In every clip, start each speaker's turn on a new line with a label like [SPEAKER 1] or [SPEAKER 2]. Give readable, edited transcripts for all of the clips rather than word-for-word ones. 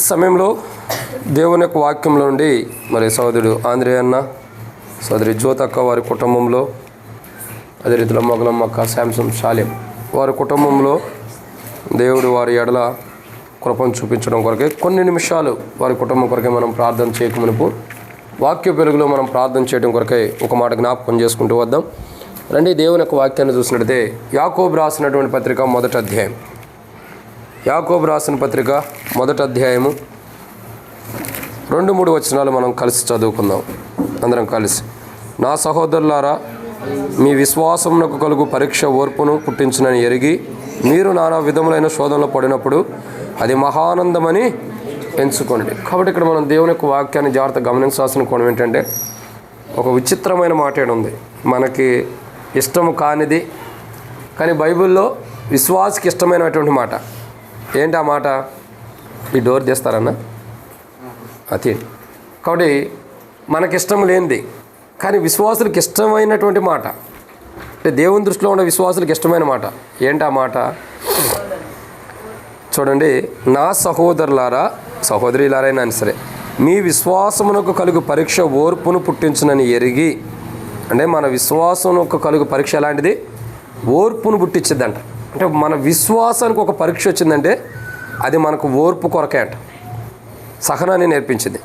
[SPEAKER 1] సమయంలో దేవుని యొక్క వాక్యంలో నుండి మరి సోదరుడు ఆంధ్రే అన్న, సోదరి జ్యోతక్క వారి కుటుంబంలో, అదే రీతిలో మొగలమ్మక్క, శాంసంగ్, శాలిం వారి కుటుంబంలో దేవుడు వారి ఎడల కృపను చూపించడం కొరకే కొన్ని నిమిషాలు వారి కుటుంబం కొరకే మనం ప్రార్థన చేయకమునుపు వాక్య వెలుగులో మనం ప్రార్థన చేయడం కొరకై ఒక మాట జ్ఞాపకం చేసుకుంటూ వద్దాం. రండి, దేవుని యొక్క వాక్యాన్ని చూసినట్లయితే యాకోబు రాసినటువంటి పత్రిక మొదటి అధ్యాయం, యాకోబు రాసిన పత్రిక మొదటి అధ్యాయము 2-3 వచనాలు మనం కలిసి చదువుకుందాం. అందరం కలిసి. నా సహోదరులారా, మీ విశ్వాసమునకు కలుగు పరీక్ష ఓర్పును పుట్టించునని ఎరిగి మీరు నానా విధములైన శోధనలో పడినప్పుడు అది మహానందమని ఎంచుకోండి. కాబట్టి ఇక్కడ మనం దేవుని యొక్క వాక్యాన్ని జాగ్రత్తగా గమనించాల్సిన కోణం ఏంటంటే, ఒక విచిత్రమైన మాట ఏడు ఉంది. మనకి ఇష్టము కానిది కానీ బైబిల్లో విశ్వాసకి ఇష్టమైనటువంటి మాట ఏంటి? ఆ మాట ఈ డోర్ తీస్తారన్న అది. కాబట్టి మనకిష్టం లేనిది కానీ విశ్వాసులకు ఇష్టమైనటువంటి మాట, అంటే దేవుని దృష్టిలో ఉన్న విశ్వాసులకు ఇష్టమైన మాట ఏంటి? ఆ మాట చూడండి. నా సహోదరులారా, సహోదరులారైనా సరే, మీ విశ్వాసమునకు కలుగు పరీక్ష ఓర్పును పుట్టించునని ఎరిగి, అంటే మన విశ్వాసమునకు కలుగు పరీక్ష ఎలాంటిది? ఓర్పును పుట్టించిద్దంట. అంటే మన విశ్వాసానికి ఒక పరీక్ష వచ్చిందంటే అది మనకు ఓర్పు కొరకే అంట, సహనాన్ని నేర్పించింది.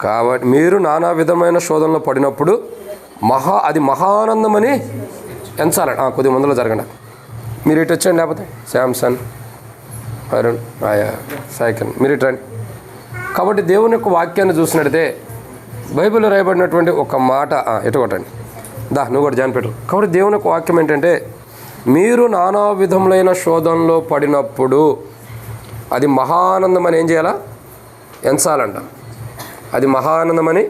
[SPEAKER 1] కాబట్టి మీరు నానా విధమైన శోధనలో పడినప్పుడు అది మహానందమని ఎంచాలండి. కొద్ది ముందులో జరగండి, మీరు ఇటు వచ్చండి, లేకపోతే శాంసంగ్, అరుణ్, సైకిల్, మీరు ఇటు రండి. కాబట్టి దేవుని యొక్క వాక్యాన్ని చూసినట్టయితే బైబిల్లో రాయబడినటువంటి ఒక మాట ఎటు కొట్టండి, నువ్వు కూడా జాయిన్ పెట్టు. కాబట్టి దేవుని యొక్క వాక్యం ఏంటంటే, మీరు నానా విధములైన శోధనలో పడినప్పుడు అది మహానందం అని ఏం చేయాలా? ఎంచాలంట. అది మహానందం అని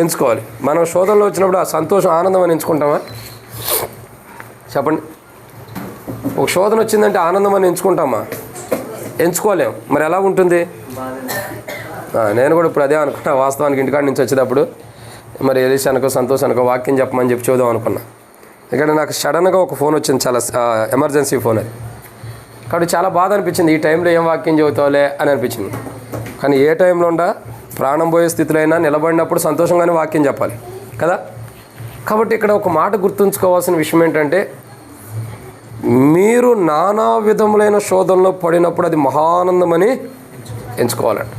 [SPEAKER 1] ఎంచుకోవాలి. మనం శోధనలో వచ్చినప్పుడు ఆ సంతోషం, ఆనందం అని ఎంచుకుంటామా? చెప్పండి. ఒక శోధన వచ్చిందంటే ఆనందం అని ఎంచుకుంటామా? ఎంచుకోలేం. మరి ఎలా ఉంటుంది? నేను కూడా ఇప్పుడు అదే అనుకున్నా. వాస్తవానికి ఇంటికాడ నుంచి వచ్చేటప్పుడు మరి ఎలిషానికో సంతోషానికో వాక్యం చెప్పమని చెప్పి చూద్దాం అనుకున్నా. ఇక్కడ నాకు సడన్గా ఒక ఫోన్ వచ్చింది, చాలా ఎమర్జెన్సీ ఫోన్ అది. కాబట్టి చాలా బాధ అనిపించింది. ఈ టైంలో ఏం వాక్యం చెబుతావులే అని అనిపించింది. కానీ ఏ టైంలో ఉండా ప్రాణం పోయే స్థితిలో అయినా నిలబడినప్పుడు సంతోషంగానే వాక్యం చెప్పాలి కదా. కాబట్టి ఇక్కడ ఒక మాట గుర్తుంచుకోవాల్సిన విషయం ఏంటంటే, మీరు నానా విధములైన శోధనలో పడినప్పుడు అది మహానందమని ఎంచుకోవాలంట.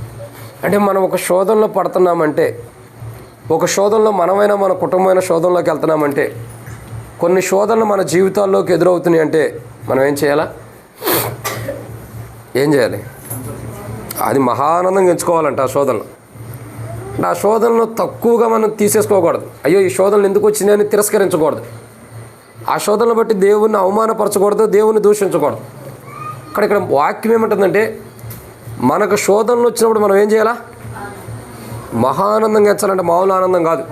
[SPEAKER 1] అంటే మనం ఒక శోధనలో పడుతున్నామంటే, ఒక శోధనలో మనమైనా మన కుటుంబమైన శోధనలోకి వెళ్తున్నామంటే, కొన్ని శోధనలు మన జీవితాల్లోకి ఎదురవుతున్నాయి అంటే మనం ఏం చేయాలా? ఏం చేయాలి? అది మహానందంగా ఎంచుకోవాలంట ఆ శోధనలో. అంటే ఆ శోధనలో తక్కువగా మనం తీసేసుకోకూడదు. అయ్యో ఈ శోధనలు ఎందుకు వచ్చినాయని తిరస్కరించకూడదు. ఆ శోధనలు బట్టి దేవుణ్ణి అవమానపరచకూడదు, దేవుణ్ణి దూషించకూడదు. ఇక్కడ వాక్యం ఏమంటుందంటే, మనకు శోధనలు వచ్చినప్పుడు మనం ఏం చేయాలా? మహానందంగా ఎంచాలంటే మామూలు ఆనందం కాదు.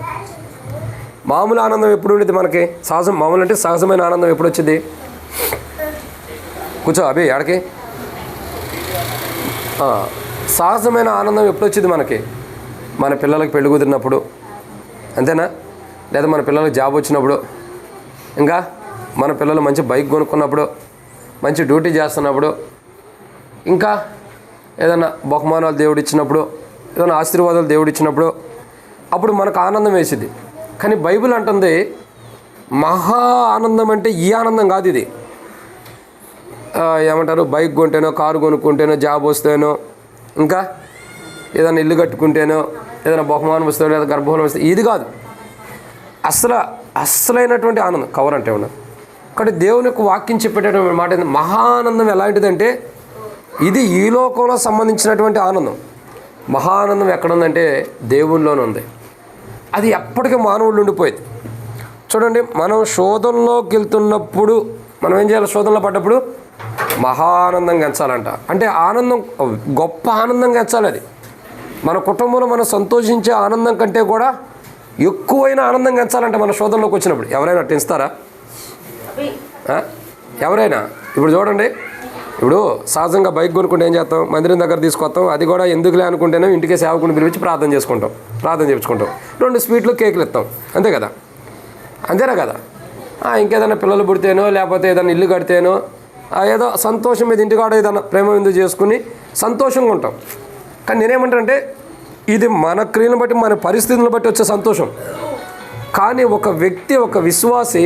[SPEAKER 1] మామూలు ఆనందం ఎప్పుడు ఉండేది మనకి? సహజం. మామూలు అంటే సహజమైన ఆనందం ఎప్పుడు వచ్చింది? కూర్చో అభి, ఆడకి. సహజమైన ఆనందం ఎప్పుడు వచ్చింది మనకి? మన పిల్లలకి పెళ్లి కుదిరినప్పుడు, అంతేనా? లేదా మన పిల్లలకి జాబ్ వచ్చినప్పుడు, ఇంకా మన పిల్లలు మంచి బైక్ కొనుక్కున్నప్పుడు, మంచి డ్యూటీ చేస్తున్నప్పుడు, ఇంకా ఏదైనా బహుమానాలు దేవుడు ఇచ్చినప్పుడు, ఏదైనా ఆశీర్వాదాలు దేవుడు ఇచ్చినప్పుడు, అప్పుడు మనకు ఆనందం వేసింది. కానీ బైబిల్ అంటుంది మహా ఆనందం అంటే ఈ ఆనందం కాదు. ఇది ఏమంటారు? బైక్ కొంటేనో, కారు కొనుక్కుంటేనో, జాబ్ వస్తేనో, ఇంకా ఏదైనా ఇల్లు కట్టుకుంటేనో, ఏదైనా బహుమానం వస్తే, లేదా గర్భఫలం వస్తే, ఇది కాదు. అసలైనటువంటి ఆనందం కవర్ అంటే ఉన్నది. కాబట్టి దేవుని యొక్క వాక్యం చెప్పేటటువంటి మాట మహానందం ఎలాంటిదంటే, ఇది ఈ లోకంలో సంబంధించినటువంటి ఆనందం. మహానందం ఎక్కడుందంటే దేవునిలోనే ఉంది. అది ఎప్పటికీ మానవుళ్ళు ఉండిపోయేది. చూడండి, మనం శోధనలోకి వెళ్తున్నప్పుడు మనం ఏం చేయాలి? శోధనలో పడ్డప్పుడు మహానందంగా ఎంచాలంట. అంటే ఆనందం, గొప్ప ఆనందంగా ఎంచాలి. అది మన కుటుంబంలో మనం సంతోషించే ఆనందం కంటే కూడా ఎక్కువైన ఆనందంగా ఎంచాలంట మన శోధనలోకి వచ్చినప్పుడు. ఎవరైనా అట్టు ఎంచుతారా? ఎవరైనా? ఇప్పుడు చూడండి, ఇప్పుడు సహజంగా బైక్ కొనుక్కుంటే ఏం చేస్తాం? మందిరం దగ్గర తీసుకొస్తాం. అది కూడా ఎందుకులే అనుకుంటేనే ఇంటికే సేవకుని పిలిపించి ప్రార్థన చేయించుకుంటాం. 2 స్వీట్లు, కేకులు ఇస్తాం, అంతే కదా? అంతేనా కదా? ఇంకేదైనా పిల్లలు పుడితేనో, లేకపోతే ఏదైనా ఇల్లు కడితేనో, ఏదో సంతోషం మీద ఇంటికాడ ఏదైనా ప్రేమ విందు చేసుకుని సంతోషంగా ఉంటాం. కానీ నేనేమంటానంటే ఇది మన క్రియలను బట్టి మన పరిస్థితులను బట్టి వచ్చే సంతోషం. కానీ ఒక వ్యక్తి, ఒక విశ్వాసి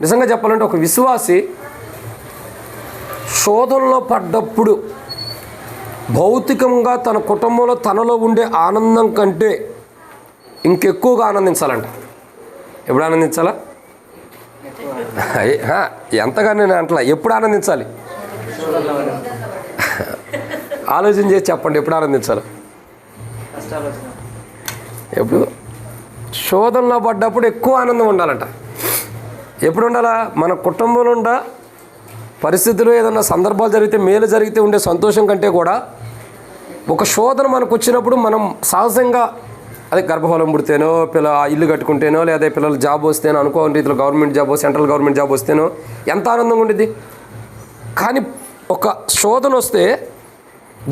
[SPEAKER 1] నిజంగా చెప్పాలంటే ఒక విశ్వాసి శోధనలో పడ్డప్పుడు భౌతికంగా తన కుటుంబంలో తనలో ఉండే ఆనందం కంటే ఇంకెక్కువగా ఆనందించాలంట. ఎప్పుడు ఆనందించాలా? ఎంతగా నేను అంటలా, ఎప్పుడు ఆనందించాలి? ఆలోచన చేసి చెప్పండి, ఎప్పుడు ఆనందించాలి? ఎప్పుడు? శోధనలో పడ్డప్పుడు ఎక్కువ ఆనందం ఉండాలంట. ఎప్పుడు ఉండాలా? మన కుటుంబంలో ఉండ పరిస్థితులు, ఏదన్నా సందర్భాలు జరిగితే, మేలు జరిగితే ఉండే సంతోషం కంటే కూడా ఒక శోధన మనకు వచ్చినప్పుడు మనం సహజంగా అదే గర్భఫలం పుడితేనో, ఇల్లు కట్టుకుంటేనో, లేదా పిల్లలు జాబ్ వస్తేనో, అనుకోని రీతిలో government job, central government job వస్తేనో ఎంత ఆనందంగా ఉండేది. కానీ ఒక శోధన వస్తే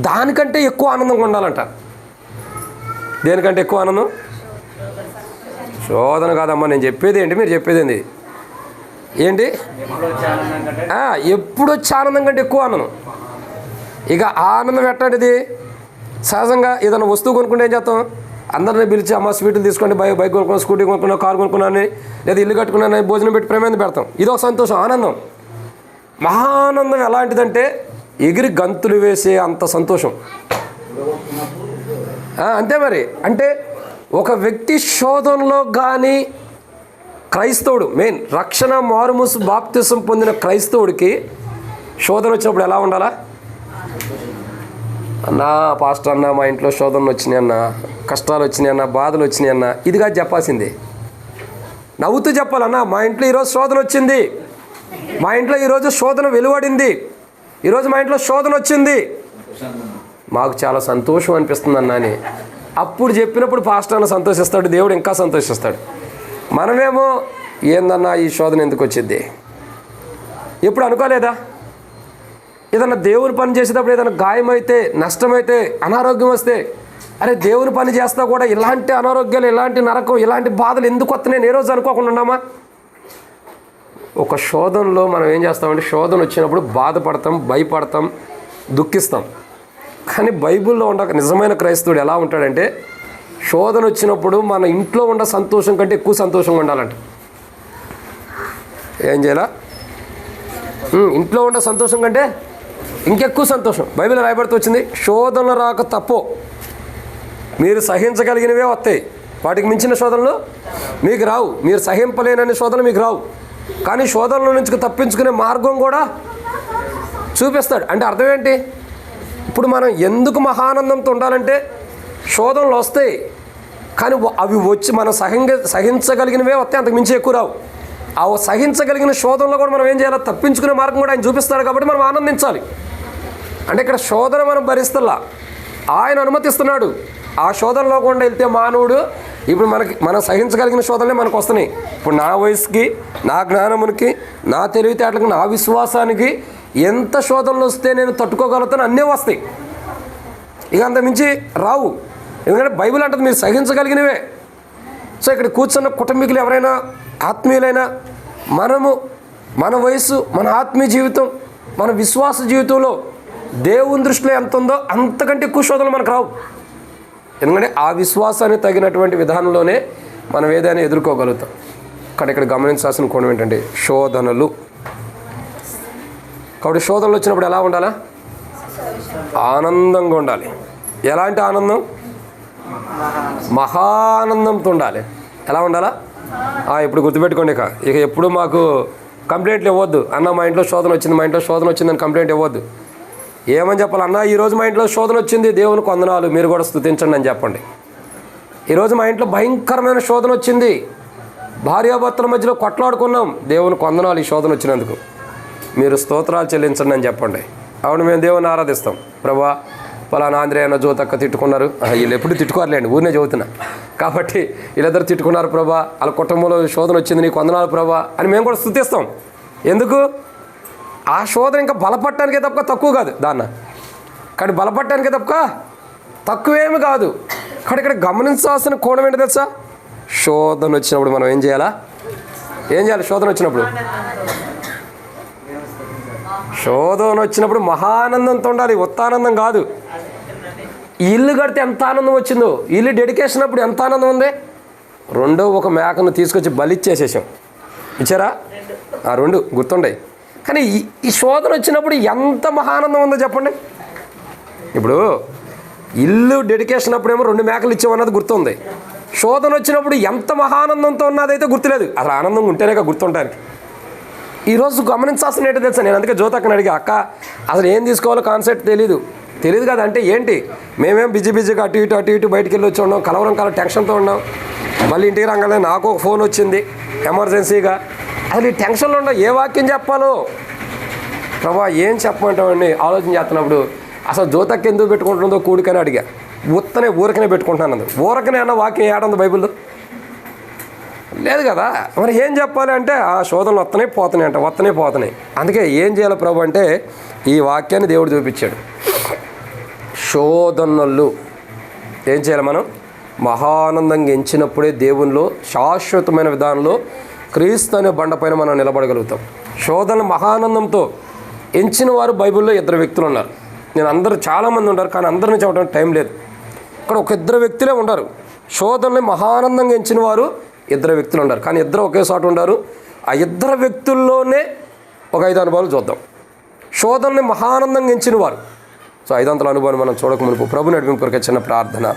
[SPEAKER 1] దానికంటే ఎక్కువ ఆనందంగా ఉండాలంట. దేనికంటే ఎక్కువ ఆనందం? శోధన కాదమ్మా, నేను చెప్పేది ఏంటి, మీరు చెప్పేది ఏంటి? ఎప్పుడు వచ్చే ఆనందం కంటే ఎక్కువ ఆనందం. ఇక ఆనందం ఎట్లాంటిది? సహజంగా ఏదైనా వస్తువు కొనుక్కుంటే ఏం చేస్తాం? అందరినీ పిలిచి అమ్మ స్వీట్లు తీసుకోండి, బైక్ కొనుక్కున్నా, స్కూటీ కొనుక్కున్నా, కారు కొనుక్కున్నాను, లేదా ఇల్లు కట్టుకున్నాను, భోజనం పెట్టి ప్రేమేంది పెడతాం. ఇదో సంతోషం, ఆనందం. మహానందం ఎలాంటిదంటే ఎగిరి గంతులు వేసే అంత సంతోషం. అంతే మరి. అంటే ఒక వ్యక్తి శోధనలో కానీ క్రైస్తవుడు, మెయిన్ రక్షణ మారుమూసు బాప్తిసం పొందిన క్రైస్తవుడికి శోధన వచ్చినప్పుడు ఎలా ఉండాలా? అన్నా పాస్టర్ అన్న, మా ఇంట్లో శోధనలు వచ్చినాయి అన్న, కష్టాలు వచ్చినాయి అన్న, బాధలు వచ్చినాయి అన్న, ఇదిగా చెప్పాల్సింది. నవ్వుతూ చెప్పాలన్నా, మా ఇంట్లో ఈరోజు శోధన వచ్చింది, మా ఇంట్లో ఈరోజు శోధన వెలువడింది, ఈరోజు మా ఇంట్లో శోధన వచ్చింది, మాకు చాలా సంతోషం అనిపిస్తుంది అన్న అని అప్పుడు చెప్పినప్పుడు పాస్టర్ అన్న సంతోషిస్తాడు, దేవుడు ఇంకా సంతోషిస్తాడు. మనమేమో ఏందన్నా ఈ శోధన ఎందుకు వచ్చింది? ఎప్పుడు అనుకోలేదా? ఏదన్నా దేవుని పని చేసేటప్పుడు ఏదైనా గాయమైతే, నష్టమైతే, అనారోగ్యం వస్తే, అరే దేవుని పని చేస్తా కూడా ఇలాంటి అనారోగ్యాలు, ఇలాంటి నరకం, ఇలాంటి బాధలు ఎందుకు వస్తున్నాయి ఏ రోజు అనుకోకుండా ఉన్నామా? ఒక శోధనలో మనం ఏం చేస్తామంటే, శోధన వచ్చినప్పుడు బాధపడతాం, భయపడతాం, దుఃఖిస్తాం. కానీ బైబిల్లో ఉండ నిజమైన క్రైస్తవుడు ఎలా ఉంటాడంటే, శోధన వచ్చినప్పుడు మన ఇంట్లో ఉన్న సంతోషం కంటే ఎక్కువ సంతోషంగా ఉండాలంట. ఏం చేయాలా? ఇంట్లో ఉన్న సంతోషం కంటే ఇంకెక్కువ సంతోషం. బైబిల్ రాయబడుతూ వచ్చింది, శోధనలు రాక తప్పో, మీరు సహించగలిగినవే వస్తాయి, వాటికి మించిన శోధనలు మీకు రావు. మీరు సహింపలేనని శోధనలు మీకు రావు. కానీ శోధనల నుంచి తప్పించుకునే మార్గం కూడా చూపిస్తాడు. అంటే అర్థం ఏంటి? ఇప్పుడు మనం ఎందుకు మహానందంతో ఉండాలంటే, శోధనలు వస్తాయి కానీ అవి వచ్చి మనం సహించగలిగినవే వస్తాయి, అంతకు మించి ఎక్కువ రావు. ఆ సహించగలిగిన శోధనలో కూడా మనం ఏం చేయాలి? తప్పించుకునే మార్గం కూడా ఆయన చూపిస్తాడు. కాబట్టి మనం ఆనందించాలి. అంటే ఇక్కడ శోధన మనం భరిస్తలా, ఆయన అనుమతిస్తున్నాడు. ఆ శోధనలో కూడా వెళ్తే మానవుడు ఇప్పుడు మనం సహించగలిగిన శోధనలే మనకు వస్తున్నాయి. ఇప్పుడు నా వయసుకి, నా జ్ఞానమునికి, నా తెలివితేటలకు, నా విశ్వాసానికి ఎంత శోధనలు వస్తే నేను తట్టుకోగలుగుతాను అన్నీ వస్తాయి. ఇక అంత మించి రావు. ఎందుకంటే బైబిల్ అంటుంది మీరు సహించగలిగినవే. సో ఇక్కడ కూర్చున్న కుటుంబీకులు ఎవరైనా, ఆత్మీయులైనా, మనము మన వయసు, మన ఆత్మీయ జీవితం, మన విశ్వాస జీవితంలో దేవుని దృష్టిలో ఎంత ఉందో అంతకంటే ఎక్కువ శోధనలు మనకు రావు. ఎందుకంటే ఆ విశ్వాసానికి తగినటువంటి విధానంలోనే మనం ఏదైనా ఎదుర్కోగలుగుతాం. ఇక్కడ గమనించాల్సిన కోణం ఏంటంటే శోధనలు. కాబట్టి శోధనలు వచ్చినప్పుడు ఎలా ఉండాలా? ఆనందంగా ఉండాలి. ఎలాంటి ఆనందం? మహానందంతో ఉండాలి. ఎలా ఉండాలా? ఇప్పుడు గుర్తుపెట్టుకోండి. ఇక ఎప్పుడు మాకు కంప్లైంట్లు ఇవ్వద్దు. అన్న మా ఇంట్లో శోధన వచ్చింది, మా ఇంట్లో శోధన వచ్చిందని కంప్లైంట్ ఇవ్వద్దు. ఏమని చెప్పాలి? అన్న ఈరోజు మా ఇంట్లో శోధన వచ్చింది, దేవునికి వందనాలు, మీరు కూడా స్తుతించండి అని చెప్పండి. ఈరోజు మా ఇంట్లో భయంకరమైన శోధన వచ్చింది, భార్యాభర్తల మధ్యలో కొట్లాడుకున్నాం, దేవునికి వందనాలు ఈ శోధన వచ్చినందుకు, మీరు స్తోత్రాలు చెల్లించండి అని చెప్పండి. అవును, మేము దేవుని ఆరాధిస్తాం. ప్రభా పలానా ఆంధ్రే అన్న జ్యోతక్క తిట్టుకున్నారు, వీళ్ళు ఎప్పుడు తిట్టుకోరలేండి, ఊరినే చదువుతున్నా కాబట్టి వీళ్ళిద్దరు తిట్టుకున్నారు ప్రభా, వాళ్ళ కుటుంబంలో శోధన వచ్చింది, నీకు వందనాలు ప్రభా అని మేము కూడా స్తుతిస్తాం. ఎందుకు? ఆ శోధన ఇంకా బలపడటానికే తప్ప తక్కువ కాదు దాన్న. కానీ బలపడటానికే తప్ప తక్కువేమి కాదు. కానీ ఇక్కడ గమనించాల్సిన కోణం ఏంటి తెలుసా? శోధన వచ్చినప్పుడు మనం ఏం చేయాలి? శోధన వచ్చినప్పుడు మహానందంతో ఉండాలి, ఉత్తానందం కాదు. ఇల్లు కడితే ఎంత ఆనందం వచ్చిందో, ఇల్లు డెడికేషన్ అప్పుడు ఎంత ఆనందం ఉంది. రెండో ఒక మేకను తీసుకొచ్చి బలిచ్చేసేసాం, ఇచ్చారా? ఆ 2 గుర్తుండే. కానీ ఈ శోధన వచ్చినప్పుడు ఎంత మహానందం ఉందో చెప్పండి. ఇప్పుడు ఇల్లు డెడికేషన్ అప్పుడేమో 2 మేకలు ఇచ్చామన్నది గుర్తుంది. శోధన వచ్చినప్పుడు ఎంత మహానందంతో ఉన్నదైతే గుర్తులేదు. అసలు ఆనందం ఉంటేనే గుర్తుంటానికి. ఈరోజు గమనించాల్సిన ఏంటో తెలుసా, నేను అందుకే జ్యోతక్కని అడిగా, అక్క అసలు ఏం తీసుకోవాలో కాన్సెప్ట్ తెలియదు కదా అంటే ఏంటి, మేమేం బిజీగా అటు ఇటు బయటికి వెళ్ళి వచ్చి ఉన్నాం, కలవరం టెన్షన్తో ఉన్నాం. మళ్ళీ ఇంటికి రాగానే నాకు ఒక ఫోన్ వచ్చింది ఎమర్జెన్సీగా. అసలు ఈ టెన్షన్లో ఉండవు, ఏ వాక్యం చెప్పాలో ప్రభా ఏం చెప్పమంటామండి ఆలోచన చేస్తున్నప్పుడు అసలు జ్యోతక్క ఎందుకు పెట్టుకుంటుందో కూడికని అడిగా. ఊరకనే పెట్టుకుంటున్నాను. ఊరకనే అన్న వాక్యం ఏడుంది బైబిల్లో? లేదు కదా. మరి ఏం చెప్పాలి అంటే ఆ శోధనలు వస్తూనే పోతున్నాయి. అందుకే ఏం చేయాలి ప్రభు అంటే ఈ వాక్యాన్ని దేవుడు చూపించాడు. శోధనలు ఏం చేయాలి? మనం మహానందంగా ఎంచినప్పుడే దేవునిలో శాశ్వతమైన విధానంలో క్రీస్తు అనే బండపైన మనం నిలబడగలుగుతాం. శోధన మహానందంతో ఎంచిన వారు బైబిల్లో 2 వ్యక్తులు ఉన్నారు. నేను అందరూ చాలామంది ఉన్నారు, కానీ అందరిని చెప్పడానికి టైం లేదు. ఇక్కడ ఒక 2 వ్యక్తులే ఉన్నారు. శోధనని మహానందంగా ఎంచిన వారు 2 వ్యక్తులు ఉన్నారు, కానీ 2 ఒకే చోట ఉన్నారు. ఆ 2 వ్యక్తుల్లోనే ఒక 5 అనుభవాలు చూద్దాం. శోధనని మహానందంగా ఎంచిన వారు. సో 5 అంతల అనుభవాన్ని మనం చూడక మునుపు ప్రభు నడిపింపు కొరకు చిన్న ప్రార్థన.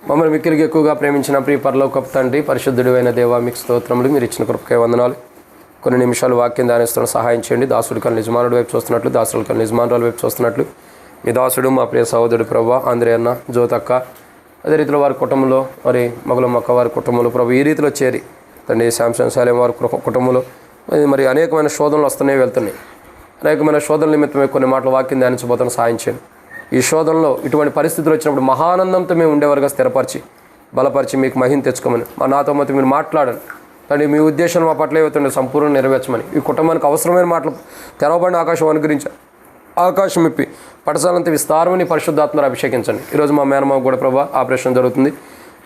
[SPEAKER 1] మమ్మల్ని మిక్కిలిగా ఎక్కువగా ప్రేమించిన ప్రియ పరలోకపు తండ్రి, పరిశుద్ధుడు అయిన దేవా, మీకు స్తోత్రములు. మీరు ఇచ్చిన కృపకే వందనాలు. కొన్ని నిమిషాలు వాక్యం ధ్యానిస్తున్న సహాయం చేయండి. దాసుడు కన్నా నిజమానుడి వైపు చూస్తున్నట్లు, దాసుడు కన్నా నిజమానురాల వైపు చూస్తున్నట్లు మీ దాసుడు మా ప్రియ సహోదరుడు ప్రభు ఆంధ్రే అన్న, జ్యోతక్క, అదే రీతిలో వారి కుటుంబంలో మరి మగులమ్మక్క వారి కుటుంబంలో ప్రభు ఈ రీతిలో చేరి తండ్రి శాంసంగ్ శాలెం వారి కుటుంబంలో మరి అనేకమైన శోధనలు వస్తున్నాయి, వెళ్తున్నాయి. అనేకమైన శోధనల నిమిత్తమే కొన్ని మాటలు వాక్యం ధ్యానించబోతున్న సహాయం చేయండి. ఈ శోధనలో ఇటువంటి పరిస్థితులు వచ్చినప్పుడు మహానందంతో మేము ఉండేవారుగా స్థిరపరిచి బలపరిచి మీకు మహిమ తెచ్చుకోమని నాతో మొత్తం మీరు మాట్లాడండి తండ్రి. మీ ఉద్దేశం మా పట్ల ఏవైతుండే సంపూర్ణ నెరవేర్చమని, ఈ కుటుంబానికి అవసరమైన మాటలు తెరవబడిన ఆకాశం అనుగ్రహించండి. ఆకాశం ఇప్పి పటసాలంత విస్తారమని పరిశుద్ధాత్మను అభిషేకించండి. ఈరోజు మా మేనమావ కూడా ప్రభా ఆపరేషన్ జరుగుతుంది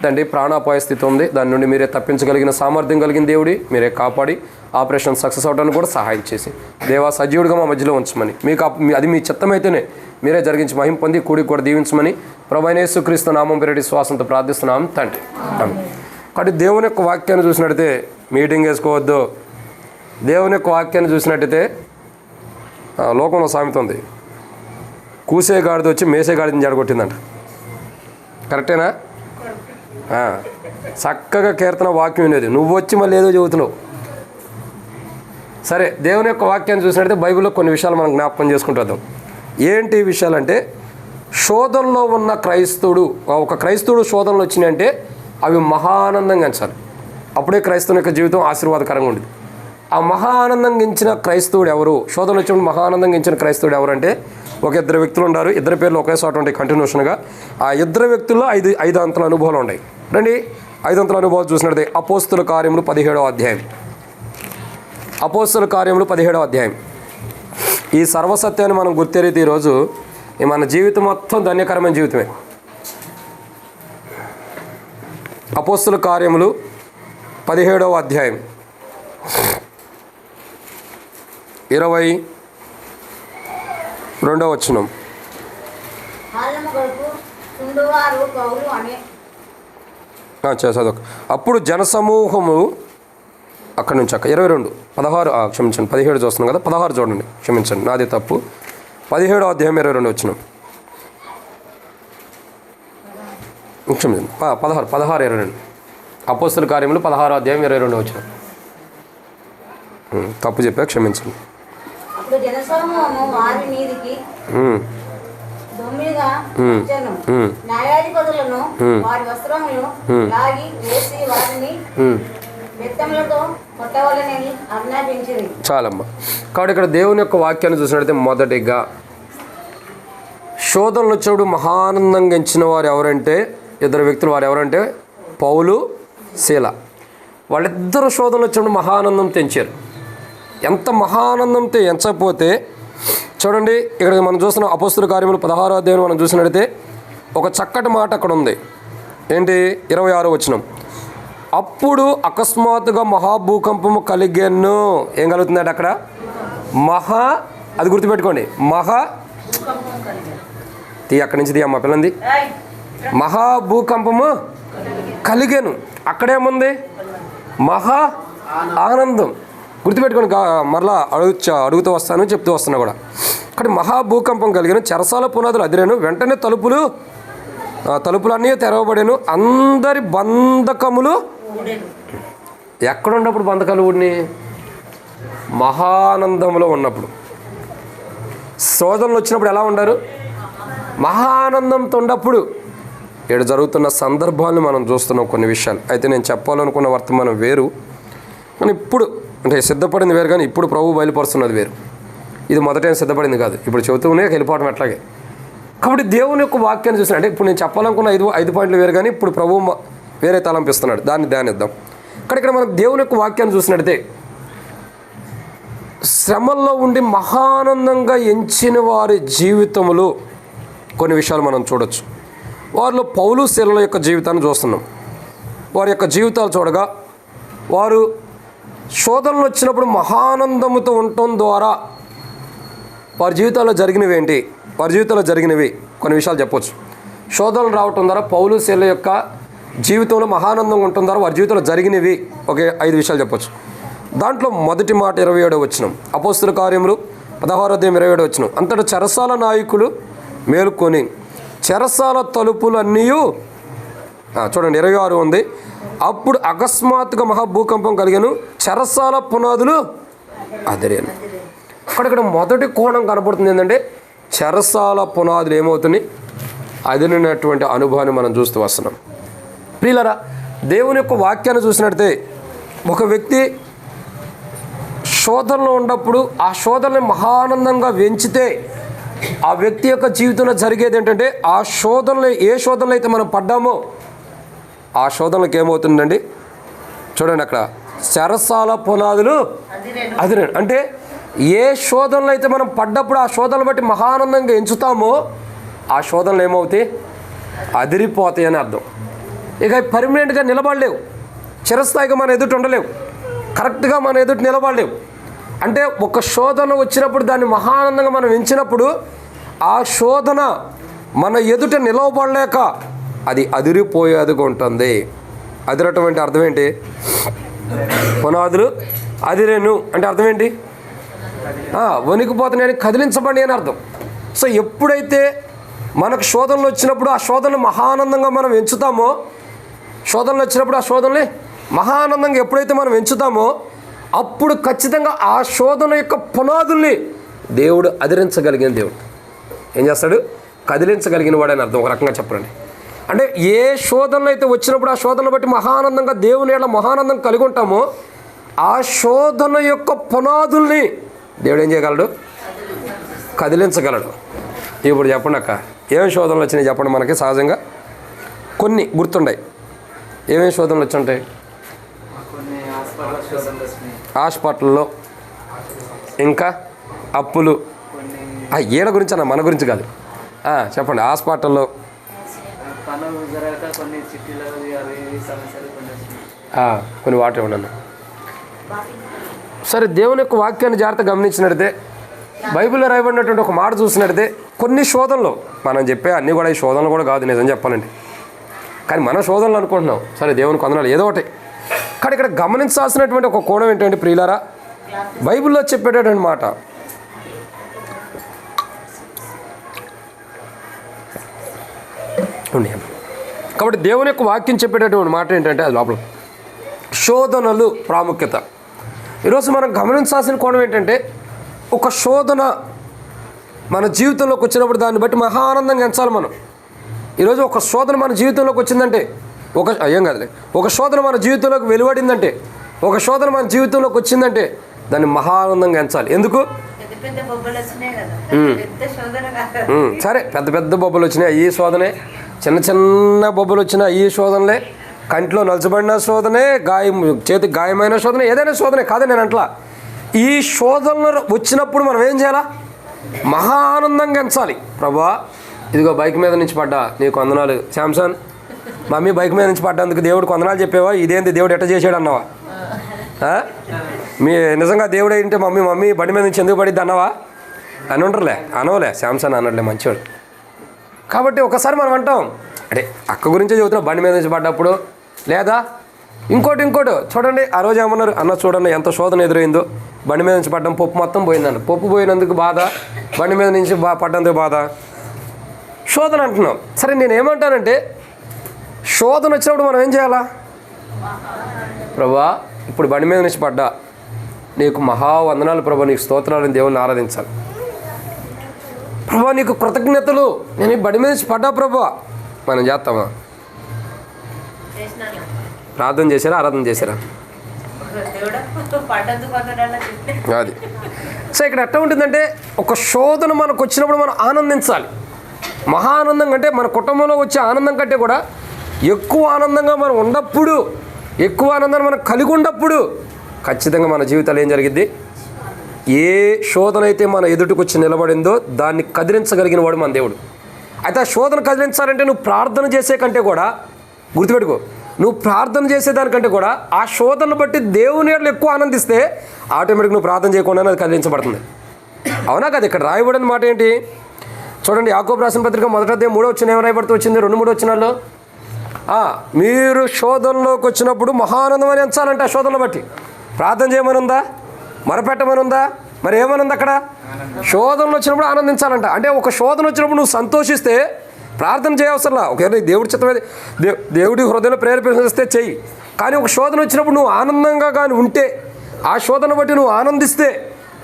[SPEAKER 1] తండ్రి. ప్రాణాపాయ స్థితి ఉంది, దాని నుండి మీరే తప్పించగలిగిన సామర్థ్యం కలిగిన దేవుడి మీరే కాపాడి ఆపరేషన్ సక్సెస్ అవడానికి కూడా సహాయం చేసి దేవా సజీవుడిగా మా మధ్యలో ఉంచమని, మీకు అది మీ చిత్తమైతేనే మీరే జరిగించి మహిమ పొంది కూడికి కూడా దీవించమని ప్రభు అయిన యేసుక్రీస్తు నామం పేరిట విశ్వాసంతో ప్రార్థిస్తున్నాం తండ్రి. కాబట్టి దేవుని యొక్క వాక్యాన్ని చూసినట్టయితే మీటింగ్ వేసుకోవద్దు. దేవుని యొక్క వాక్యాన్ని చూసినట్టయితే లోకంలో సామెత ఉంది, కూసే గాడిద వచ్చి మేసే గాడిదని జడగొట్టిందంట. కరెక్టేనా? చక్కగా కీర్తన వాక్యం వినేది, నువ్వు వచ్చి మళ్ళీ ఏదో చెబుతున్నావు. సరే, దేవుని యొక్క వాక్యాన్ని చూసినట్టయితే బైబిల్లో కొన్ని విషయాలు మనం జ్ఞాపకం చేసుకుంటాం. ఏంటి విషయాలంటే, శోధనలో ఉన్న ఒక క్రైస్తవుడు శోధనలు వచ్చినాయంటే అవి మహానందంగా ఎంచాలి. అప్పుడే క్రైస్తవుని యొక్క జీవితం ఆశీర్వాదకరంగా ఉంటుంది. ఆ మహానందంగా ఎంచిన క్రైస్తవుడు ఎవరు? శోధనలు వచ్చినప్పుడు మహానందంగా ఎంచిన క్రైస్తవుడు ఎవరు అంటే ఒక 2 వ్యక్తులు ఉన్నారు. 2 పేర్లు ఒకే చోట ఉంటాయి కంటిన్యూషన్గా. ఆ 2 వ్యక్తుల్లో 5 అంతల అనుభవాలు ఉన్నాయి. రండి, 5 అంతల అనుభవాలు చూసినట్లయితే అపోస్తుల కార్యములు 17వ అధ్యాయం. అపోస్తుల కార్యములు 17వ అధ్యాయం. ఈ సర్వసత్యాన్ని మనం గుర్తెరిగితే ఈరోజు మన జీవితం మొత్తం ధన్యకరమైన జీవితమే. అపోస్తుల కార్యములు 17వ అధ్యాయం 22వ వచనం. చదువు. అప్పుడు జనసమూహము అక్కడి నుంచి 22 16 క్షమించండి 17 చూస్తున్నాం కదా, 16 చూడండి, క్షమించండి నాది తప్పు. 17వ అధ్యాయం 22 వచనం. క్షమించండి 16 22. అపోస్తుల కార్యములు 16వ అధ్యాయం 22 వచనం. తప్పు చెప్పా, క్షమించండి. చాలమ్మా. కాబట్టి ఇక్కడ దేవుని యొక్క వాక్యాన్ని చూసినట్టయితే మొదటిగా శోధనలు వచ్చినప్పుడు మహానందంగా ఎంచిన వారు ఎవరంటే 2 వ్యక్తులు. వారు ఎవరంటే పౌలు, శీల. వాళ్ళిద్దరు శోధనలు వచ్చినప్పుడు మహానందం తెంచారు. ఎంత మహానందంతో ఎంచకపోతే చూడండి, ఇక్కడ మనం చూస్తున్నాం అపోస్తుల కార్యములు 16వ అధ్యాయం మనం చూసినట్టయితే ఒక చక్కటి మాట అక్కడ ఉంది. ఏంటి? 26వ వచనం. అప్పుడు అకస్మాత్తుగా మహాభూకంపము కలిగాను. ఏం కలుగుతుందంటే అక్కడ అది గుర్తుపెట్టుకోండి. అక్కడి నుంచి అమ్మ పిల్లంది. మహాభూకంపము కలిగాను. అక్కడేముంది? మహా ఆనందం. గుర్తుపెట్టుకోండి. మరలా అడుగుతూ వస్తాను, చెప్తూ వస్తున్నా కూడా. అక్కడ మహాభూకంపం కలిగాను, చెరసాల పునాదులు అదిరాను, వెంటనే తలుపులన్నీ తెరవబడాను, అందరి బంధకములు. ఎక్కడున్నప్పుడు బంధకాలు ఊడిని? మహానందంలో ఉన్నప్పుడు. శోధనలు వచ్చినప్పుడు ఎలా ఉండారు? మహానందంతో ఉన్నప్పుడు. ఇక్కడ జరుగుతున్న సందర్భాలను మనం చూస్తున్నాం కొన్ని విషయాలు. అయితే నేను చెప్పాలనుకున్న వర్తమానం వేరు, కానీ ఇప్పుడు అంటే సిద్ధపడింది వేరు, కానీ ఇప్పుడు ప్రభు బయలుపరుస్తున్నది వేరు. ఇది మొదట సిద్ధపడింది కాదు, ఇప్పుడు చెబుతూనే వెళ్ళిపోవడం అట్లాగే. కాబట్టి దేవుని యొక్క వాక్యాన్ని చూసిన అంటే ఇప్పుడు నేను చెప్పాలనుకున్న 5 పాయింట్లు వేరు, కానీ ఇప్పుడు ప్రభు వేరే తలంపిస్తున్నాడు. దాన్ని ధ్యానిద్దాం. ఇక్కడ మనం దేవుని యొక్క వాక్యాన్ని చూసినట్టయితే శ్రమల్లో ఉండి మహానందంగా ఎంచిన వారి జీవితములు కొన్ని విషయాలు మనం చూడొచ్చు. వారిలో పౌలు శీలల యొక్క జీవితాన్ని చూస్తున్నాం. వారి యొక్క జీవితాలు చూడగా వారు శోధనలు వచ్చినప్పుడు మహానందముతో ఉండటం ద్వారా వారి జీవితాల్లో జరిగినవి ఏంటి? వారి జీవితంలో జరిగినవి కొన్ని విషయాలు చెప్పవచ్చు. శోధనలు రావటం ద్వారా పౌలు శీలల యొక్క జీవితంలో మహానందంగా ఉండటం ద్వారా వారి జీవితంలో జరిగినవి ఒక 5 విషయాలు చెప్పవచ్చు. దాంట్లో మొదటి మాట 27వ వచనం. అపోస్తుల కార్యములు 16వ అధ్యాయం 27వ వచనం. అంతటా చెరసాల నాయకులు మేలుకొని చెరసాల తలుపులన్నీ చూడండి 26 ఉంది. అప్పుడు అకస్మాత్తుగా మహాభూకంపం కలిగాను, చెరసాల పునాదులు అదిరాను. అక్కడ మొదటి కోణం కనపడుతుంది ఏంటంటే చెరసాల పునాదులు ఏమవుతున్నాయి? అదిరినటువంటి అనుభవాన్ని మనం చూస్తూ వస్తున్నాం. ప్రియులారా, దేవుని యొక్క వాక్యాన్ని చూసినట్టే ఒక వ్యక్తి శోధనలో ఉన్నప్పుడు ఆ శోధనని మహానందంగా వెంచితే ఆ వ్యక్తి యొక్క జీవితంలో జరిగేది ఏంటంటే ఆ శోధనలు ఏ శోధనలు అయితే మనం పడ్డామో ఆ శోధనలకు ఏమవుతుందండి? చూడండి అక్కడ చెరసాల పునాదులు అదిరే. అంటే ఏ శోధనలు అయితే మనం పడ్డప్పుడు ఆ శోధనలు బట్టి మహానందంగా ఎంచుతామో ఆ శోధనలు ఏమవుతాయి? అదిరిపోతాయి అని అర్థం. ఇక పర్మనెంట్గా నిలబడలేవు, చిరస్థాయిగా మన ఎదుటి ఉండలేవు, కరెక్ట్గా మన ఎదుటి నిలబడలేవు. అంటే ఒక శోధన వచ్చినప్పుడు దాన్ని మహానందంగా మనం ఎంచినప్పుడు ఆ శోధన మన ఎదుట నిలవబడలేక అది అదిరిపోయేదిగా ఉంటుంది. అదిరటువంటి అర్థం ఏంటి? పునాదులు అదిరేను అంటే అర్థం ఏంటి? వణికిపోతున్నాయని, కదిలించబడి అని అర్థం. సో ఎప్పుడైతే మనకు శోధనలు వచ్చినప్పుడు ఆ శోధనలు మహానందంగా మనం ఎంచుతామో, శోధనలు వచ్చినప్పుడు ఆ శోధనని మహానందంగా ఎప్పుడైతే మనం ఎంచుతామో అప్పుడు ఖచ్చితంగా ఆ శోధన యొక్క పునాదుల్ని దేవుడు అదిరించగలిగిన దేవుడు. ఏం చేస్తాడు? కదిలించగలిగిన వాడు అని అర్థం, ఒక రకంగా చెప్పండి. అంటే ఏ శోధనలు అయితే వచ్చినప్పుడు ఆ శోధనలు బట్టి మహానందంగా దేవుని ఎడల మహానందం కలిగి ఉంటామో ఆ శోధన యొక్క పునాదుల్ని దేవుడు ఏం చేయగలడు? కదిలించగలడు. ఇప్పుడు చెప్పండి అక్క, ఏమేమి శోధనలు వచ్చినాయి చెప్పండి. మనకి సహజంగా కొన్ని గుర్తుంటాయి. ఏమేమి శోధనలు వచ్చి ఉంటాయి? హాస్పిటల్లో, ఇంకా అప్పులు. ఈడ గురించి అన్న, మన గురించి కాదు. చెప్పండి. హాస్పిటల్లో కొన్ని వాటర్ ఇవ్వండి. సరే, దేవుని యొక్క వాక్యాన్ని జాగ్రత్తగా గమనించినట్టే బైబిల్లో రాయబడినటువంటి ఒక మాట చూసినట్టే కొన్ని శోధనలు మనం చెప్పే అన్నీ కూడా ఈ శోధనలు కూడా కాదు, నిజం చెప్పాలండి. కానీ మన శోధనలు అనుకుంటున్నాం. సరే, దేవుని కొందనాలు ఏదో ఒకటి. కానీ ఇక్కడ గమనించాల్సినటువంటి ఒక కోణం ఏంటంటే ప్రియులారా, బైబిల్లో చెప్పేటటువంటి మాట కాబట్టి దేవుని యొక్క వాక్యం చెప్పేటటువంటి మాట ఏంటంటే అది లోపల శోధనలు ప్రాముఖ్యత. ఈరోజు మనం గమనించాల్సిన కోణం ఏంటంటే ఒక శోధన మన జీవితంలోకి వచ్చినప్పుడు దాన్ని బట్టి మహా ఆనందంగా ఎంచాలి మనం. ఈరోజు ఒక శోధన మన జీవితంలోకి వచ్చిందంటే ఏం కాదులే, ఒక శోధన మన జీవితంలోకి వెలువడిందంటే, ఒక శోధన మన జీవితంలోకి వచ్చిందంటే దాన్ని మహా ఆనందంగా ఎంచాలి. ఎందుకు? సరే, పెద్ద పెద్ద బొబ్బలు వచ్చినాయి ఈ శోధనే, చిన్న చిన్న బొబ్బలు వచ్చినా ఈ శోధనలే, కంట్లో నలచబడిన శోధనే, చేతికి గాయమైన శోధనే, ఏదైనా శోధనే కాదు నేను అంట్లా. ఈ శోధనలు వచ్చినప్పుడు మనం ఏం చేయాలా? మహా ఆనందంగా ఎంచాలి. ప్రభువా ఇదిగో బైక్ మీద నుంచి పడ్డా నీకు వందనాలు శాంసన్. మమ్మీ బైక్ మీద నుంచి పడ్డందుకు దేవుడికి వందనాలు చెప్పేవా? ఇదేంటి దేవుడు ఎట్ట చేసాడు అన్నావా? మీ నిజంగా దేవుడు ఏంటి మమ్మీ బండి మీద నుంచి ఎందుకు పడిద్ది అన్నావా అని ఉంటారులే, అనవలే. శాంసన్ అన్నట్లే మంచివాడు. కాబట్టి ఒకసారి మనం అంటాం అంటే అక్క గురించే చెబుతున్నాం, బండి మీద నుంచి పడ్డప్పుడు. లేదా ఇంకోటి చూడండి, ఆ రోజు ఏమన్నారు అన్న చూడండి ఎంత శోధన ఎదురైందో. బండి మీద నుంచి పడ్డం, పప్పు మొత్తం పోయిందన్న. పప్పు పోయినందుకు బాధ, బండి మీద నుంచి పడ్డందుకు బాధ, శోధన అంటున్నాం. సరే నేను ఏమంటానంటే శోధన వచ్చినప్పుడు మనం ఏం చేయాలా? ప్రభా ఇప్పుడు బండి మీద నుంచి పడ్డా, నీకు మహావందనాలు ప్రభా, నీకు స్తోత్రాలను దేవుని ఆరాధించాలి. ప్రభా నీకు కృతజ్ఞతలు, నేను ఈ బండి మీద నుంచి పడ్డా ప్రభా. మనం చేస్తామా? ప్రార్థన చేశారా, ఆరాధన చేశారా? అది. సో ఇక్కడ ఎట్లా ఉంటుందంటే ఒక శోధన మనకు వచ్చినప్పుడు మనం ఆనందించాలి. మహా ఆనందం కంటే మన కుటుంబంలో వచ్చే ఆనందం కంటే కూడా ఎక్కువ ఆనందంగా మనం ఉన్నప్పుడు, ఎక్కువ ఆనందాన్ని మనం కలిగి ఉన్నప్పుడు ఖచ్చితంగా మన జీవితాలు ఏం జరిగిద్ది? ఏ శోధన అయితే మన ఎదుటికి వచ్చి నిలబడిందో దాన్ని కదిలించగలిగిన వాడు మన దేవుడు. అయితే ఆ శోధన కదిలించాలంటే నువ్వు ప్రార్థన చేసే కంటే కూడా, గుర్తుపెట్టుకో, నువ్వు ప్రార్థన చేసేదానికంటే కూడా ఆ శోధనను బట్టి దేవుని ఎడల ఎక్కువ ఆనందిస్తే ఆటోమేటిక్ నువ్వు ప్రార్థన చేయకుండానే అది కదిలించబడుతుంది. అవునా కదా? ఇక్కడ రాయబడిన మాట ఏంటి చూడండి, యాకోబు రాసిన పత్రిక 1వ అధ్యాయం 3వ వచనం ఏం రాయబడుతూ వచ్చింది? 2-3 వచనాల్లో మీరు శోధనలోకి వచ్చినప్పుడు మహానందం అని ఎంచాలంటే ఆ శోధనను బట్టి ప్రార్థన చేయమని ఉందా? మొరపెట్టమని ఉందా? మరి ఏమనుంది అక్కడ? శోధనలు వచ్చినప్పుడు ఆనందించాలంట. అంటే ఒక శోధన వచ్చినప్పుడు నువ్వు సంతోషిస్తే ప్రార్థన చేయవసరంలా. ఒకవేళ దేవుడి చిత్తమే దేవుడి హృదయంలో ప్రేరేపిస్తే చెయ్యి. కానీ ఒక శోధన వచ్చినప్పుడు నువ్వు ఆనందంగా కానీ ఉంటే, ఆ శోధన బట్టి నువ్వు ఆనందిస్తే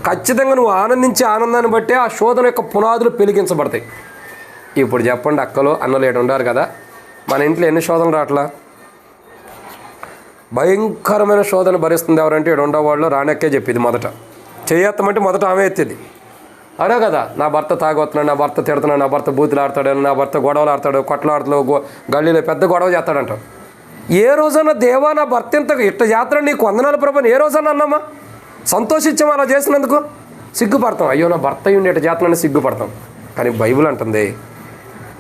[SPEAKER 1] ఖచ్చితంగా నువ్వు ఆనందించే ఆనందాన్ని బట్టే ఆ శోధన యొక్క పునాదులు పెలిగించబడతాయి. ఇప్పుడు చెప్పండి, అక్కలు అన్నలు ఏడు ఉండారు కదా, మన ఇంట్లో ఎన్ని శోధనలు రావట్లా? భయంకరమైన శోధన భరిస్తుంది ఎవరంటే ఏడు ఉండేవాళ్ళు. రానక్కే చెప్పింది మొదట, చేయత్తమంటే మొదట ఆమె ఎత్తింది. అదే కదా, నా భర్త తాగొస్తున్నాడు, నా భర్త తిడుతున్నాడు, నా భర్త బూతులు ఆడతాడు, నా భర్త గొడవలు ఆడతాడు, కొట్లాడుతూ గల్లీలో పెద్ద గొడవ చేస్తాడంట. ఏ రోజన్నా దేవా నా భర్త ఇట్ట చేస్తాడు నీకు వందనాలు ప్రభు ఏ రోజన్నా అన్నామా? సంతోషించాము అలా చేసినందుకు? సిగ్గుపడతాం. అయ్యో నా భర్త ఉండి ఇట్ట చేస్తున్నాడని సిగ్గుపడతాం. కానీ బైబిల్ అంటుంది,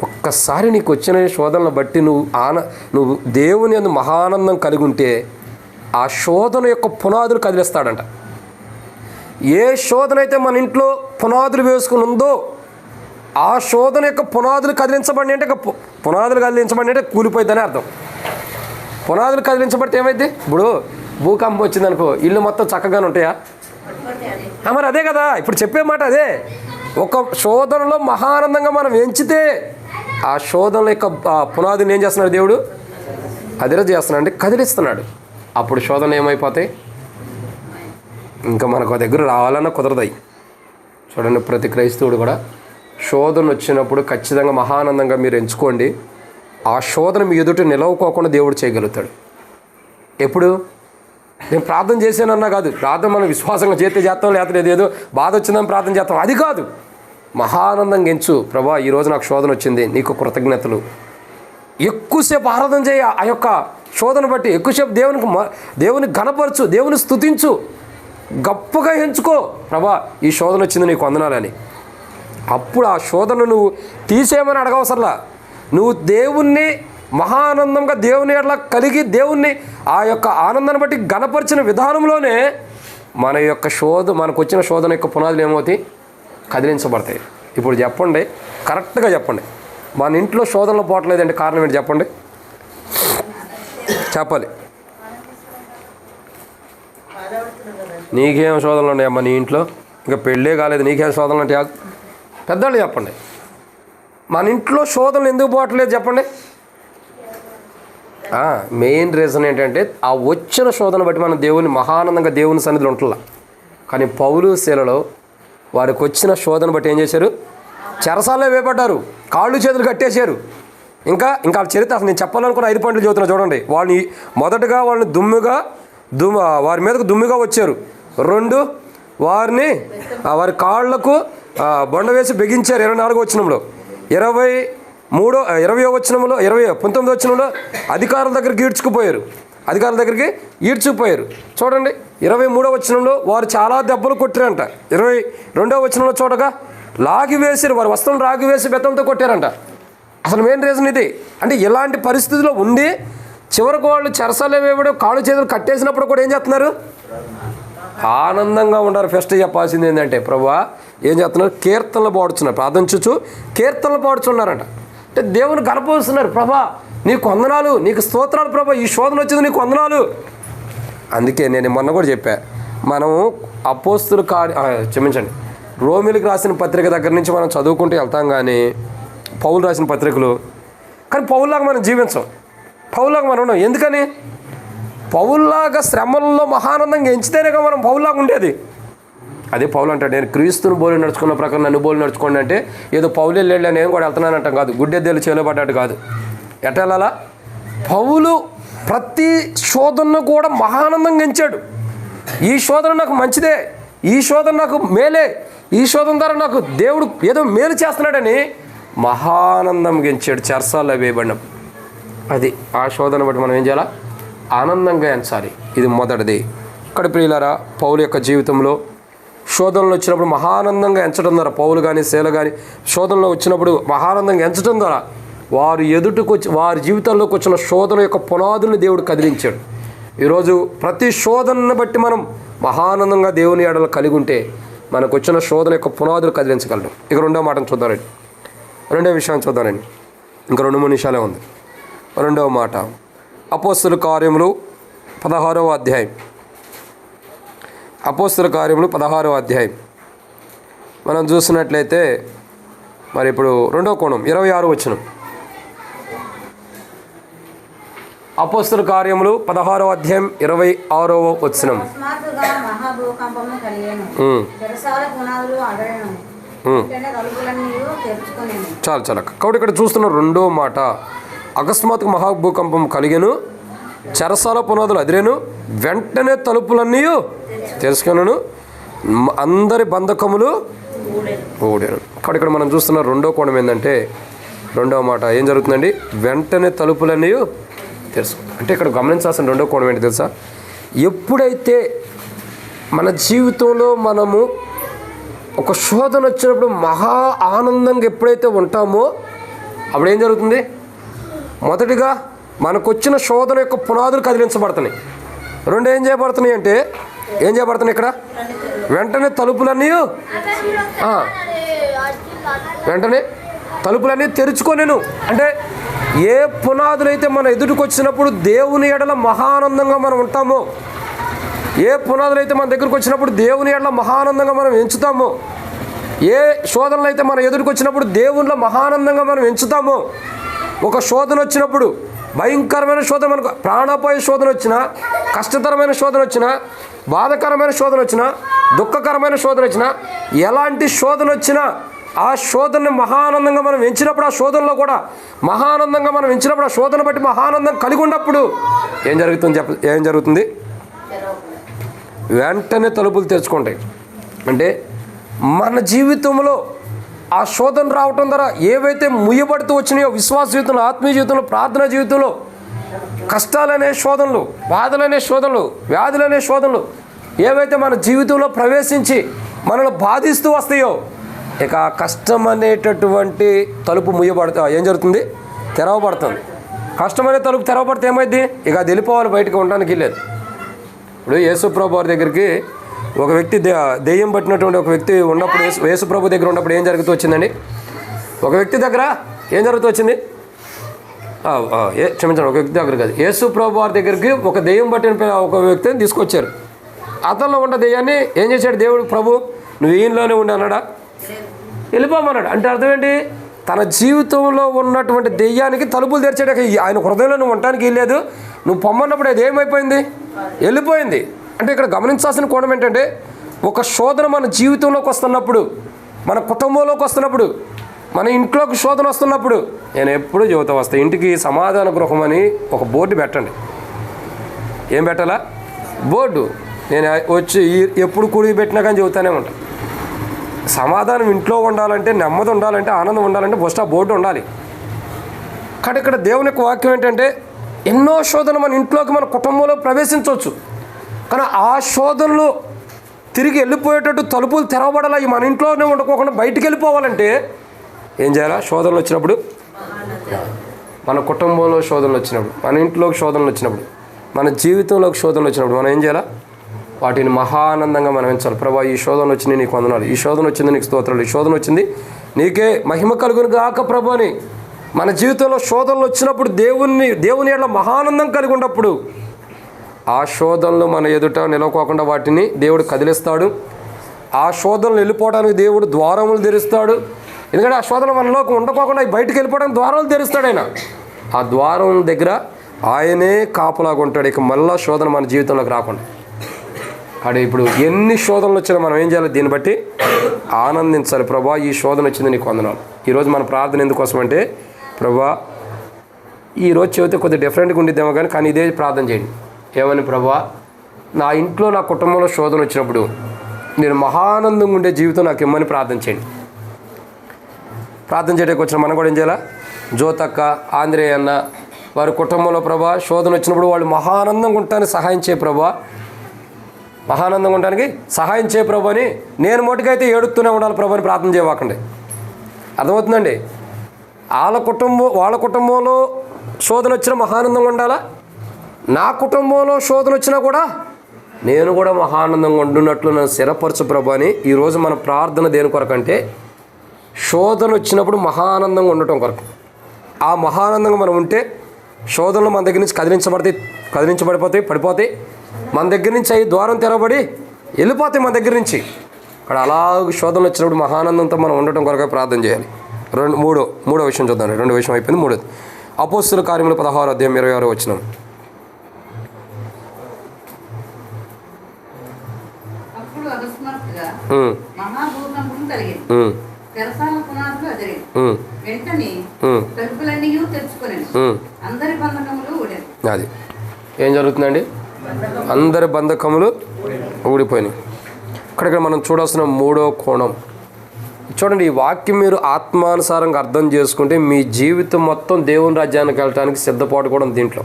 [SPEAKER 1] ఒక్కసారి నీకు వచ్చిన శోధనను బట్టి నువ్వు దేవుని యందు మహానందం కలిగి ఉంటే ఆ శోధన యొక్క పునాదులు కదిలిస్తాడంట. ఏ శోధన అయితే మన ఇంట్లో పునాదులు వేసుకుని ఉందో ఆ శోధన యొక్క పునాదులు కదిలించబడి అంటే పునాదులు కదిలించబడి అంటే కూలిపోయిద్దని అర్థం. పునాదులు కదిలించబడితే ఏమైంది? ఇప్పుడు భూకంపం వచ్చిందనుకో, ఇల్లు మొత్తం చక్కగానే ఉంటాయా? మరి అదే కదా ఇప్పుడు చెప్పే మాట అదే. ఒక శోధనలో మహానందంగా మనం ఎంచితే ఆ శోధన యొక్క పునాదిని ఏం చేస్తున్నాడు దేవుడు? అదిర చేస్తున్నాడు, అంటే కదిలిస్తున్నాడు. అప్పుడు శోధన ఏమైపోతాయి? ఇంకా మనకు దగ్గర రావాలన్నా కుదరదాయి. చూడండి, ప్రతి క్రైస్తవుడు కూడా శోధన వచ్చినప్పుడు ఖచ్చితంగా మహానందంగా మీరు ఎంచుకోండి. ఆ శోధన మీ ఎదుట నిలవకోకుండా దేవుడు చేయగలుగుతాడు. ఎప్పుడు? నేను ప్రార్థన చేశానన్నా కాదు, ప్రార్థన మనం విశ్వాసంగా చేస్తాం, లేకపోతే ఏదో బాధ వచ్చిందని ప్రార్థన చేస్తాం, అది కాదు. మహానందంగా ఎంచు. ప్రభా ఈరోజు నాకు శోధన వచ్చింది, నీకు కృతజ్ఞతలు. ఎక్కువసేపు ఆరాధన చేయ, ఆ యొక్క శోధన బట్టి ఎక్కువసేపు దేవుని ఘనపరచు, దేవుని స్తుతించు, గొప్పగా ఎంచుకో. ప్రభా ఈ శోధన వచ్చింది నీకు వందనాలని. అప్పుడు ఆ శోధన నువ్వు తీసేయమని అడగవసరలా. నువ్వు దేవుణ్ణి మహానందంగా దేవుని ఎడల కలిగి దేవుణ్ణి ఆ యొక్క ఆనందాన్ని బట్టి ఘనపరిచిన విధానంలోనే మనకు వచ్చిన శోధన యొక్క పునాదులు ఏమవుతాయి? కదిలించబడతాయి. ఇప్పుడు చెప్పండి, కరెక్ట్గా చెప్పండి, మన ఇంట్లో శోధనలు పోవట్లేదంటే కారణం ఏంటి చెప్పండి? చెప్పాలి. నీకేం శోధనలు ఉన్నాయమ్మా నీ ఇంట్లో? ఇంకా పెళ్ళే కాలేదు, నీకేం శోధనలు అంటే పెద్దవాళ్ళు చెప్పండి. మన ఇంట్లో శోధనలు ఎందుకు పోవట్లేదు చెప్పండి? మెయిన్ రీజన్ ఏంటంటే ఆ వచ్చిన శోధన బట్టి మనం దేవుని మహానందంగా దేవుని సన్నిధిలో ఉంటున్నా. కానీ పౌలు శీలలో వారికి వచ్చిన శోధన బట్టి ఏం చేశారు? చెరసాల్లో వేపడ్డారు, కాళ్ళు చేతులు కట్టేశారు. ఇంకా వాళ్ళ చరిత్ర అసలు నేను చెప్పాలనుకున్న 5 పాయింట్లు చదువుతున్నా చూడండి. మొదటగా వాళ్ళని వారి మీదకు దుమ్ముగా వచ్చారు. 2 వారి కాళ్లకు బొండ వేసి బిగించారు 24వ వచనంలో. 20వ వచనంలో 19వ వచనంలో అధికారుల దగ్గరికి ఈడ్చుకుపోయారు. చూడండి 23వ వచనంలో వారు చాలా దెబ్బలు కొట్టారంట. 22వ వచనంలో చూడగా లాగివేసి వారి వస్త్రం లాగివేసి బెత్తంతో కొట్టారంట. అసలు మెయిన్ రీజన్ ఇది. అంటే ఇలాంటి పరిస్థితిలో ఉండి చివరికి వాళ్ళు చెరసాల్లో వేయడం కాళ్ళు చేతులు కట్టేసినప్పుడు కూడా ఏం చేస్తున్నారు? ఆనందంగా ఉన్నారు. ఫస్ట్ చెప్పాల్సింది ఏంటంటే ప్రభువా ఏం చేస్తున్నారు? కీర్తనలు పాడుతున్నారు. ప్రార్థించు కీర్తనలు పాడుతున్నారంట. అంటే దేవుని గణపరుస్తున్నారు. ప్రభా నీకు వందనాలు, నీకు స్తోత్రాలు ప్రభా, ఈ శోధన వచ్చింది నీకు వందనాలు. అందుకే నేను మొన్న కూడా చెప్పా, మనం అపోస్తుల క్షమించండి రోమిలకు రాసిన పత్రిక దగ్గర నుంచి మనం చదువుకుంటూ వెళ్తాం, కానీ పౌలు రాసిన పత్రికలు, కానీ పౌల్లాగా మనం జీవించాం, పౌల్లాగా మనం ఉన్నాం. ఎందుకని? పౌల్లాగా శ్రమల్లో మహానందంగా ఎంచితేనేగా మనం పౌల్లాగా ఉండేది. అదే పౌలు అంటాడు, నేను క్రీస్తుని బోలి నడుచుకున్న ప్రకారం నన్ను బోలి నడుచుకోండి అంటే ఏదో పౌలు వెళ్ళి నేను కూడా వెళ్తున్నానంటాం కాదు, గుడ్డెద్దేలు చేయబడ్డాడు కాదు. ఎట్లా వెళ్ళాలా? పౌలు ప్రతి శోధనను కూడా మహానందంగా ఎంచాడు. ఈ శోధన నాకు మంచిదే, ఈ శోధన నాకు మేలే, ఈ శోధన ద్వారా నాకు దేవుడు ఏదో మేలు చేస్తున్నాడని మహానందంగా ఎంచాడు చెరసాల్లో వేయబడిన. అది ఆ శోధన బట్టి మనం ఏం చేయాలా? ఆనందంగా ఎంచాలి. ఇది మొదటిది. ఇక్కడ ప్రియులారా పౌలు యొక్క జీవితంలో శోధనలు వచ్చినప్పుడు మహానందంగా ఎంచడం ద్వారా, పౌలు కానీ శీల కానీ శోధనలో వచ్చినప్పుడు మహానందంగా ఎంచడం ద్వారా వారు ఎదుటికి వచ్చి వారి జీవితాల్లోకి వచ్చిన శోధన యొక్క పునాదుల్ని దేవుడు కదిలించాడు. ఈరోజు ప్రతి శోధనను బట్టి మనం మహానందంగా దేవుని ఎడల కలిగి ఉంటే మనకు వచ్చిన శోధన యొక్క పునాదులు కదిలించగలడు. ఇక రెండో మాటను చూద్దానండి, రెండో విషయాన్ని చూద్దానండి. ఇంకా 2-3 నిమిషాలే ఉంది. రెండవ మాట అపోస్తల కార్యములు 16వ అధ్యాయం. అపోస్తల కార్యములు 16వ అధ్యాయం మనం చూసినట్లయితే మరి ఇప్పుడు రెండవ కోణం 26వ వచనం. అపోస్తల కార్యములు 16వ అధ్యాయం 26వ వచనం. చాలు కాబట్టి ఇక్కడ చూస్తున్న రెండో మాట, అకస్మాత్తుగా మహాభూకంపం కలిగెను, చెరసాల పునాదులు అదిరేను, వెంటనే తలుపులన్నీ తెరుచుకొనెను, అందరి బంధకములు ఊడాను. కాబట్టి ఇక్కడ మనం చూస్తున్న రెండో కోణం ఏంటంటే, రెండో మాట ఏం జరుగుతుందండి? వెంటనే తలుపులన్నీ తెరుచుకుంటాయి. అంటే ఇక్కడ గమనించాల్సిన రెండో కోణం ఏంటి తెలుసా? ఎప్పుడైతే మన జీవితంలో మనము ఒక శోధన వచ్చినప్పుడు మహా ఆనందంగా ఎప్పుడైతే ఉంటామో అప్పుడు ఏం జరుగుతుంది? మొదటిగా మనకు వచ్చిన శోధన యొక్క పునాదులు కదిలించబడుతున్నాయి. రెండు ఏం చేయబడుతున్నాయి అంటే, ఏం చేయబడుతున్నాయి ఇక్కడ? వెంటనే తలుపులన్నీ తెరుచుకొనెను. అంటే ఏ పునాదులైతే మన ఎదుటికి వచ్చినప్పుడు దేవుని ఎడల మహానందంగా మనం ఉంటామో, ఏ పునాదులైతే మన దగ్గరకు వచ్చినప్పుడు దేవుని ఎడల మహానందంగా మనం ఎంచుతామో, ఏ శోధనలు అయితే మన ఎదుటికి వచ్చినప్పుడు దేవునిలో మహానందంగా మనం ఎంచుతామో, ఒక శోధన వచ్చినప్పుడు, భయంకరమైన శోధన, మనకు ప్రాణాపాయ శోధన వచ్చినా, కష్టతరమైన శోధన వచ్చినా, బాధకరమైన శోధన వచ్చినా, దుఃఖకరమైన శోధన వచ్చినా, ఎలాంటి శోధన వచ్చినా ఆ శోధనని మహానందంగా మనం ఎంచినప్పుడు, ఆ శోధనలో కూడా మహానందంగా మనం ఎంచినప్పుడు, ఆ శోధన బట్టి మహానందం కలిగి ఉన్నప్పుడు ఏం జరుగుతుంది? వెంటనే తలుపులు తెరుచుకుంటాయి. అంటే మన జీవితంలో ఆ శోధన రావటం ద్వారా ఏవైతే ముయ్యబడుతూ వచ్చినాయో, విశ్వాస జీవితంలో, ఆత్మీయ జీవితంలో, ప్రార్థనా జీవితంలో కష్టాలనే శోధనలు, బాధలనే శోధనలు, వ్యాధులనే శోధనలు ఏవైతే మన జీవితంలో ప్రవేశించి మనల్ని బాధిస్తూ వస్తాయో, ఇక ఆ కష్టం అనేటటువంటి తలుపు ముయ్యబడతా ఏం జరుగుతుంది? తెరవబడుతుంది. కష్టం అనే తలుపు తెరవబడితే ఏమైంది? ఇక అది వెళ్ళిపోవాలి, బయటకు ఉండడానికి లేదు. ఇప్పుడు యేసుప్రభు వారి దగ్గరికి ఒక వ్యక్తి దెయ్యం పట్టినటువంటి ఒక వ్యక్తి ఉన్నప్పుడు, యేసుప్రభు దగ్గర ఉన్నప్పుడు ఏం జరుగుతూ వచ్చిందండి? ఒక వ్యక్తి దగ్గర ఏం జరుగుతూ వచ్చింది? క్షమించండి, ఒక వ్యక్తి దగ్గర కాదు, యేసుప్రభు వారి దగ్గరికి ఒక దెయ్యం పట్టిన ఒక వ్యక్తిని తీసుకొచ్చారు. అతనిలో ఉన్న దెయ్యాన్ని ఏం చేశాడు దేవుడు? ప్రభు నువ్వు ఈయనలోనే ఉండి అన్నాడా? వెళ్ళిపోమన్నాడు. అంటే అర్థం ఏంటి? తన జీవితంలో ఉన్నటువంటి దెయ్యానికి తలుపులు తెరిచాడు. ఆయన హృదయంలో నువ్వు ఉండటానికి వెళ్ళలేదు, నువ్వు పొమ్మన్నప్పుడు అది ఏమైపోయింది? వెళ్ళిపోయింది. అంటే ఇక్కడ గమనించాల్సిన కోణం ఏంటంటే, ఒక శోధన మన జీవితంలోకి వస్తున్నప్పుడు, మన కుటుంబంలోకి వస్తున్నప్పుడు, మన ఇంట్లోకి శోధన వస్తున్నప్పుడు, నేను ఎప్పుడు చెబుతా వస్తాను, ఇంటికి సమాధాన గృహం అని ఒక బోర్డు పెట్టండి. ఏం పెట్టాలా? బోర్డు. నేను వచ్చి ఎప్పుడు కూడి పెట్టినా కానీ చెబుతానే ఉంటాను. సమాధానం ఇంట్లో ఉండాలంటే, నెమ్మది ఉండాలంటే, ఆనందం ఉండాలంటే ఫస్ట్ ఆ బోర్డు ఉండాలి. కానీ ఇక్కడ దేవుని యొక్క వాక్యం ఏంటంటే, ఎన్నో శోధనలు మన ఇంట్లోకి, మన కుటుంబంలో ప్రవేశించవచ్చు. కానీ ఆ శోధనలు తిరిగి వెళ్ళిపోయేటట్టు తలుపులు తెరవబడాలా, ఈ మన ఇంట్లోనే ఉండకోకుండా బయటికి వెళ్ళిపోవాలంటే ఏం చేయాలా? శోధనలు వచ్చినప్పుడు, మన కుటుంబంలో శోధనలు వచ్చినప్పుడు, మన ఇంట్లోకి శోధనలు వచ్చినప్పుడు, మన జీవితంలోకి శోధనలు వచ్చినప్పుడు మనం ఏం చేయాలా? వాటిని మహానందంగా మనం ఎంచాలి. ప్రభా, ఈ శోధన వచ్చింది, నీకు వందనాలు. ఈ శోధన వచ్చింది, నీకు స్తోత్రాలు. ఈ శోధన వచ్చింది, నీకే మహిమ కలుగును గాక ప్రభు అని మన జీవితంలో శోధనలు వచ్చినప్పుడు దేవుని ఎడల మహానందం కలిగి ఉన్నప్పుడు ఆ శోధనలు మన ఎదుట నిలవకోకుండా వాటిని దేవుడు కదిలిస్తాడు. ఆ శోధనలు వెళ్ళిపోవడానికి దేవుడు ద్వారములు తెరుస్తాడు. ఎందుకంటే ఆ శోధన మనలోకి ఉండకోకుండా బయటికి వెళ్ళిపోవడానికి ద్వారాలు తెరుస్తాడు ఆయన. ఆ ద్వారం దగ్గర ఆయనే కాపులాగా ఉంటాడు. ఇక మళ్ళా శోధన మన జీవితంలోకి రాకుండా. అడే ఇప్పుడు ఎన్ని శోధనలు వచ్చినా మనం ఏం చేయాలి? దీన్ని బట్టి ఆనందించాలి. ప్రభా, ఈ శోధన వచ్చింది, నీకు వందనాలు. ఈరోజు మన ప్రార్థన ఎందుకోసం అంటే, ప్రభా, ఈరోజు చెబితే కొద్దిగా డిఫరెంట్గా ఉండిద్దేమో కానీ ఇదే ప్రార్థన చేయండి. ఏమని? ప్రభా, నా ఇంట్లో నా కుటుంబంలో శోధన వచ్చినప్పుడు నేను మహానందంగా ఉండే జీవితం నాకు ఇమ్మని ప్రార్థన చేయండి. ప్రార్థన చేయడానికి వచ్చిన మనం కూడా ఏం చేయాలా? జ్యోతక్క, ఆంధ్రేయ అన్న వారి కుటుంబంలో ప్రభా శోధన వచ్చినప్పుడు వాళ్ళు మహానందంగా ఉండటానికి సహాయం చేయ ప్రభా, మహానందంగా ఉండడానికి సహాయం చేయ ప్రభు అని నేను మటుకైతే ఏడుస్తూనే ఉండాలి ప్రభు అని ప్రార్థన చేయవాకండి. అర్థమవుతుందండి? వాళ్ళ కుటుంబంలో శోధన వచ్చినా మహానందంగా ఉండాలా, నా కుటుంబంలో శోధన వచ్చినా కూడా నేను కూడా మహానందంగా ఉండున్నట్లు నన్ను స్థిరపరచు ప్రభు అని. ఈరోజు మన ప్రార్థన దేని కొరకంటే, శోధన వచ్చినప్పుడు మహానందంగా ఉండటం కొరకు. ఆ మహానందంగా మనం ఉంటే శోధనలు మన దగ్గర నుంచి కదిలించబడిపోతాయి, పడిపోతాయి. మన దగ్గర నుంచి అవి ద్వారం తెరవబడి వెళ్ళిపోతాయి మన దగ్గర నుంచి. అక్కడ అలాగ శోధనలు వచ్చినప్పుడు మహానందంతో మనం ఉండటం కొరకే ప్రార్థన చేయాలి. మూడో విషయం చూద్దాం. 2 విషయం అయిపోయింది. 3 అపోస్తుల కార్యములు 16 అధ్యాయం 26 వచనం. అది ఏం జరుగుతుందండి? అందరి బంధకములు ఊడిపోయినాయి. ఇక్కడ మనం చూడాల్సిన 3వ కోణం చూడండి. ఈ వాక్యం మీరు ఆత్మానుసారంగా అర్థం చేసుకుంటే మీ జీవితం మొత్తం దేవుని రాజ్యానికి వెళ్ళడానికి సిద్ధపాటు కూడా ఉంది. దీంట్లో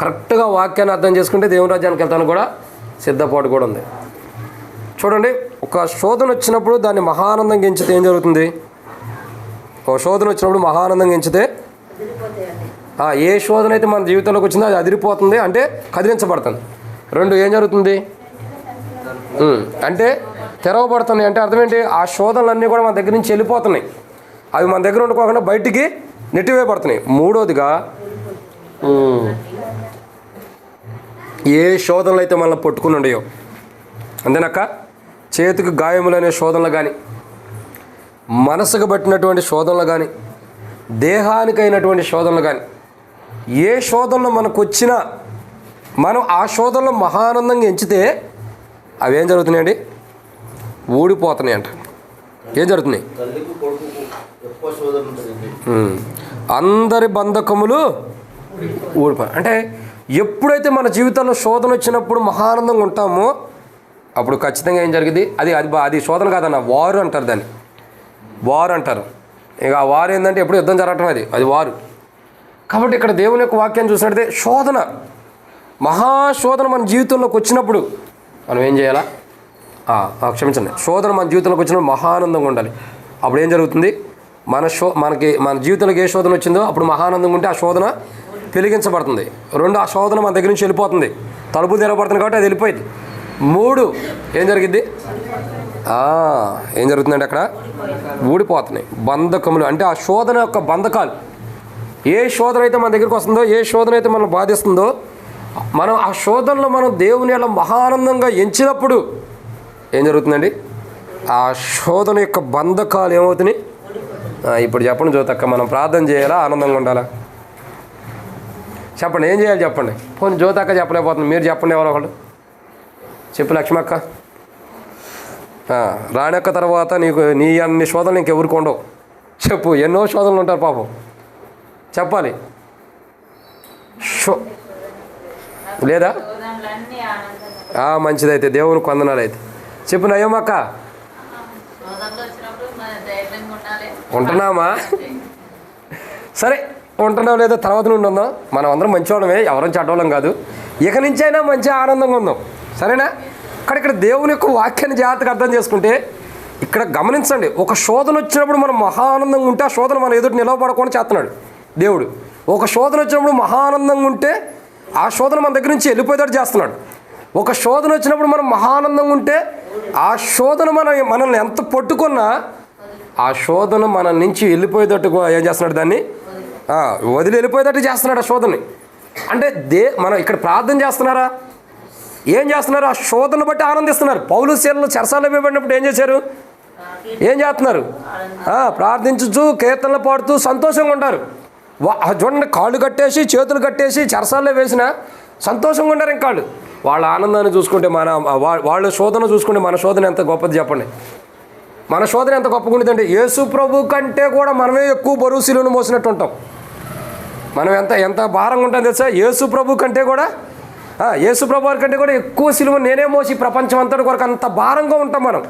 [SPEAKER 1] కరెక్ట్గా వాక్యాన్ని అర్థం చేసుకుంటే దేవుని రాజ్యానికి వెళ్తానికి కూడా సిద్ధపాటు కూడా ఉంది. చూడండి, ఒక శోధన వచ్చినప్పుడు దాన్ని మహానందంగా ఎంచితే ఏం జరుగుతుంది? ఒక శోధన వచ్చినప్పుడు మహానందంగా ఎంచితే ఏ శోధన అయితే మన జీవితంలోకి వచ్చిందో అది అదిరిపోతుంది, అంటే కదిలించబడుతుంది. 2 ఏం జరుగుతుంది అంటే తెరవబడుతున్నాయి. అంటే అర్థం ఏంటి? ఆ శోధనలన్నీ కూడా మన దగ్గర నుంచి వెళ్ళిపోతున్నాయి. అవి మన దగ్గర ఉండుకోకుండా బయటికి నెట్టివేయబడుతున్నాయి. 3వదిగా ఏ శోధనలు అయితే మనల్ని పట్టుకుని ఉండయో, అంతేనాక చేతికి గాయములనే శోధనలు కానీ, మనసుకు పట్టినటువంటి శోధనలు కానీ, దేహానికి అయినటువంటి శోధనలు కానీ, ఏ శోధనలు మనకు వచ్చినా మనం ఆ శోధనలో మహానందంగా ఎంచితే అవి ఏం జరుగుతున్నాయండి? ఊడిపోతున్నాయి అంట. ఏం జరుగుతున్నాయి? అందరి బంధకములు ఊడిపోయి. అంటే ఎప్పుడైతే మన జీవితంలో శోధన వచ్చినప్పుడు మహానందంగా ఉంటామో అప్పుడు ఖచ్చితంగా ఏం జరిగింది? అది శోధన కాదన్న, వారు అంటారు దాన్ని. వారు అంటారు. ఇక ఆ వారు ఏంటంటే ఎప్పుడు యుద్ధం జరగటం, అది వారు. కాబట్టి ఇక్కడ దేవుని యొక్క వాక్యాన్ని చూసినట్టయితే మహాశోధన మన జీవితంలోకి వచ్చినప్పుడు మనం ఏం చేయాలా? క్షమించండి, శోధన మన జీవితంలోకి వచ్చినప్పుడు మహానందంగా ఉండాలి. అప్పుడు ఏం జరుగుతుంది? మన జీవితంలోకి ఏ శోధన వచ్చిందో అప్పుడు మహానందంగా ఉంటే ఆ శోధన పెరిగించబడుతుంది. 2 ఆ శోధన మన దగ్గర నుంచి వెళ్ళిపోతుంది. తలుపు తెరవబడుతుంది కాబట్టి అది వెళ్ళిపోయింది. 3 ఏం జరిగింది? ఏం జరుగుతుందంటే అక్కడ ఊడిపోతున్నాయి బంధకములు. అంటే ఆ శోధన యొక్క బంధకాలు. ఏ శోధన అయితే మన దగ్గరికి వస్తుందో, ఏ శోధన అయితే మనం బాధిస్తుందో, మనం ఆ శోధనలో మనం దేవుని ఎలా మహానందంగా ఎంచినప్పుడు ఏం జరుగుతుందండి? ఆ శోధన యొక్క బంధకాలు ఏమవుతున్నాయి? ఇప్పుడు చెప్పండి జ్యోతక్క, మనం ప్రార్థన చేయాలా, ఆనందంగా ఉండాలా? చెప్పండి, ఏం చేయాలి చెప్పండి. పోనీ జ్యోతక్క చెప్పలేకపోతుంది, మీరు చెప్పండి. ఎవరో ఒకళ్ళు చెప్పు. లక్ష్మక్క, రాణక్క తర్వాత నీ అన్ని శోధనలు ఇంకెవరికి ఉండవు. చెప్పు, ఎన్నో శోధనలు ఉంటారు పాపం. చెప్పాలి. లేదా? మంచిదైతే దేవునికి వందనాలు. అయితే చెప్పు నయ్యమ్మక్క. ఉంటున్నామా? సరే, ఉంటున్నాం లేదా తర్వాత నుండి ఉందాం. మనం అందరం మంచివాళ్ళమే, ఎవరం చెడ్డవాళ్ళం కాదు. ఇక నుంచి అయినా మంచి ఆనందంగా ఉందాం, సరేనా? కానీ ఇక్కడ దేవుని యొక్క వాక్యాన్ని జాగ్రత్తగా అర్థం చేసుకుంటే ఇక్కడ గమనించండి, ఒక శోధన వచ్చినప్పుడు మనం మహానందంగా ఉంటే ఆ శోధన మన ఎదుటి నిలవబడకుండా చేస్తున్నాడు దేవుడు. ఒక శోధన వచ్చినప్పుడు మహానందంగా ఉంటే ఆ శోధన మన దగ్గర నుంచి వెళ్ళిపోయేటట్టు చేస్తున్నాడు. ఒక శోధన వచ్చినప్పుడు మనం మహానందంగా ఉంటే ఆ శోధన మనల్ని ఎంత పట్టుకున్నా ఆ శోధన మన నుంచి వెళ్ళిపోయేటట్టుగా ఏం చేస్తున్నాడు, దాన్ని వదిలి వెళ్ళిపోయేటట్టు చేస్తున్నాడు ఆ శోధనని. అంటే మనం ఇక్కడ ప్రార్థన చేస్తున్నారా, ఏం చేస్తున్నారు, ఆ శోధన బట్టి ఆనందిస్తున్నారు. పౌలు శీలలు చెరసాలలో వేయబడినప్పుడు ఏం చేశారు, ఏం చేస్తున్నారు, ప్రార్థించుచు కీర్తనలు పాడుతూ సంతోషంగా ఉంటారు. చూడండి, కాళ్ళు కట్టేసి చేతులు కట్టేసి చెరసాల్లో వేసిన సంతోషంగా ఉంటారు. ఇంకాళ్ళు వాళ్ళ ఆనందాన్ని చూసుకుంటే వాళ్ళ శోధన చూసుకుంటే మన శోధన ఎంత గొప్పది చెప్పండి. మన శోధన ఎంత గొప్పగా ఉంటుందంటే యేసు ప్రభు కంటే కూడా మనమే ఎక్కువ బరువు శిలువను మోసినట్టు ఉంటాం. మనం ఎంత భారంగా ఉంటాం తెలుసా, యేసు ప్రభు కంటే కూడా, యేసు ప్రభు వారి కంటే కూడా ఎక్కువ శిలువ నేనే మోసి ప్రపంచం అంతటి కొరకు అంత భారంగా ఉంటాం మనం.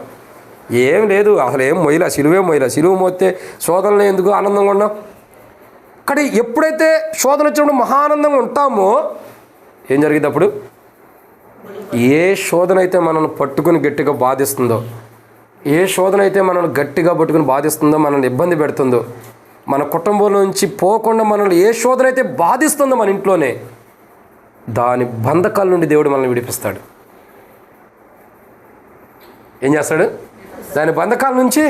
[SPEAKER 1] ఏం లేదు, అసలు ఏం మొయ్యలా, శిలువే మొయ్యలా. శిలువ మోస్తే శోధనలో ఎందుకు ఆనందంగా ఉన్నాం. కానీ ఎప్పుడైతే శోధన వచ్చినప్పుడు మహానందంగా ఉంటామో ఏం జరిగింది అప్పుడు, ఏ శోధన అయితే మనల్ని పట్టుకుని గట్టిగా బాధిస్తుందో, ఏ శోధన అయితే మనల్ని గట్టిగా పట్టుకుని బాధిస్తుందో, మనల్ని ఇబ్బంది పెడుతుందో, మన కుటుంబంలో నుంచి పోకుండా మనల్ని ఏ శోధన అయితే బాధిస్తుందో మన ఇంట్లోనే, దాని బంధకాల నుండి దేవుడు మనల్ని విడిపిస్తాడు. ఏం చేస్తాడు, దాని బంధకాల నుంచి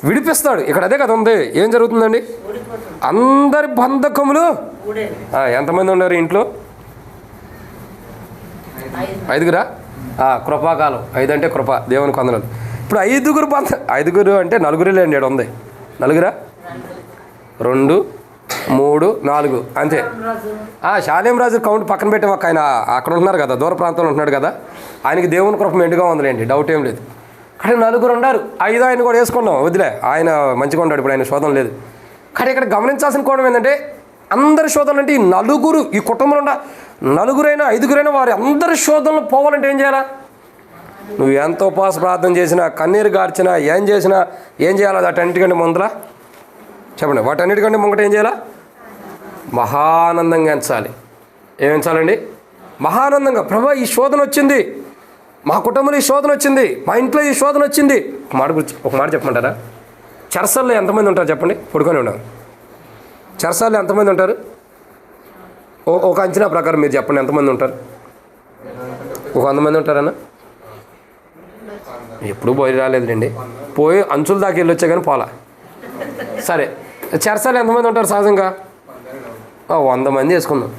[SPEAKER 1] విడిపిస్తాడు. ఇక్కడ అదే కదా ఉంది. ఏం జరుగుతుందండి, అందరి బంధకములు, ఎంతమంది ఉన్నారు ఇంట్లో, 5గురా, కృపాకాలం 5 అంటే కృప, దేవుని కొందనాలు. ఇప్పుడు 5గురు అంటే 4 లేండి, ఉంది 4, 2, 3, 4 అంతే. శాలేం రాజు కౌంట్ పక్కన పెట్టాం. ఆయన అక్కడ ఉంటున్నారు కదా, దూర ప్రాంతంలో ఉంటున్నాడు కదా, ఆయనకి దేవుని కృప మెండుగా ఉందిలేండి, డౌట్ ఏం లేదు. కానీ 4 ఉన్నారు, 5 ఆయన కూడా వేసుకున్నాం, వదిలే, ఆయన మంచిగా ఉన్నాడు, ఇప్పుడు ఆయన శోధన లేదు. కానీ ఇక్కడ గమనించాల్సిన కోణం ఏంటంటే అందరి శోధనలు అంటే ఈ 4, ఈ కుటుంబంలో ఉన్న 4 5 వారి అందరి శోధనలు పోవాలంటే ఏం చేయాలా, నువ్వు ఎంత ఉపవాస ప్రార్థన చేసినా, కన్నీరు గార్చినా, ఏం చేసినా ఏం చేయాలా, వాటన్నిటికంటే ముందర చెప్పండి, వాటన్నిటికంటే ముంగట ఏం చేయాలా, మహానందంగా ఎంచాలి. ఏం ఎంచాలండి, మహానందంగా. ప్రభా ఈ శోధన వచ్చింది, మా కుటుంబంలో ఈ శోధన వచ్చింది, మా ఇంట్లో ఈ శోధన వచ్చింది. ఒక మాట చెప్పమంటారా, చెరసాల్లో ఎంతమంది ఉంటారు చెప్పండి, పడుకొని ఉన్నారు. చెరసాల్లో ఎంతమంది ఉంటారు, ఒక అంచనా ప్రకారం మీరు చెప్పండి, ఎంతమంది ఉంటారు, ఒక 100 మంది ఉంటారన్నా. ఎప్పుడు పోయి రాలేదులేండి, పోయి అంచుల దాకా వెళ్ళొచ్చా కానీ పోలా. సరే, చెరసాలు ఎంతమంది ఉంటారు సహజంగా, 100 మంది వేసుకుందాం.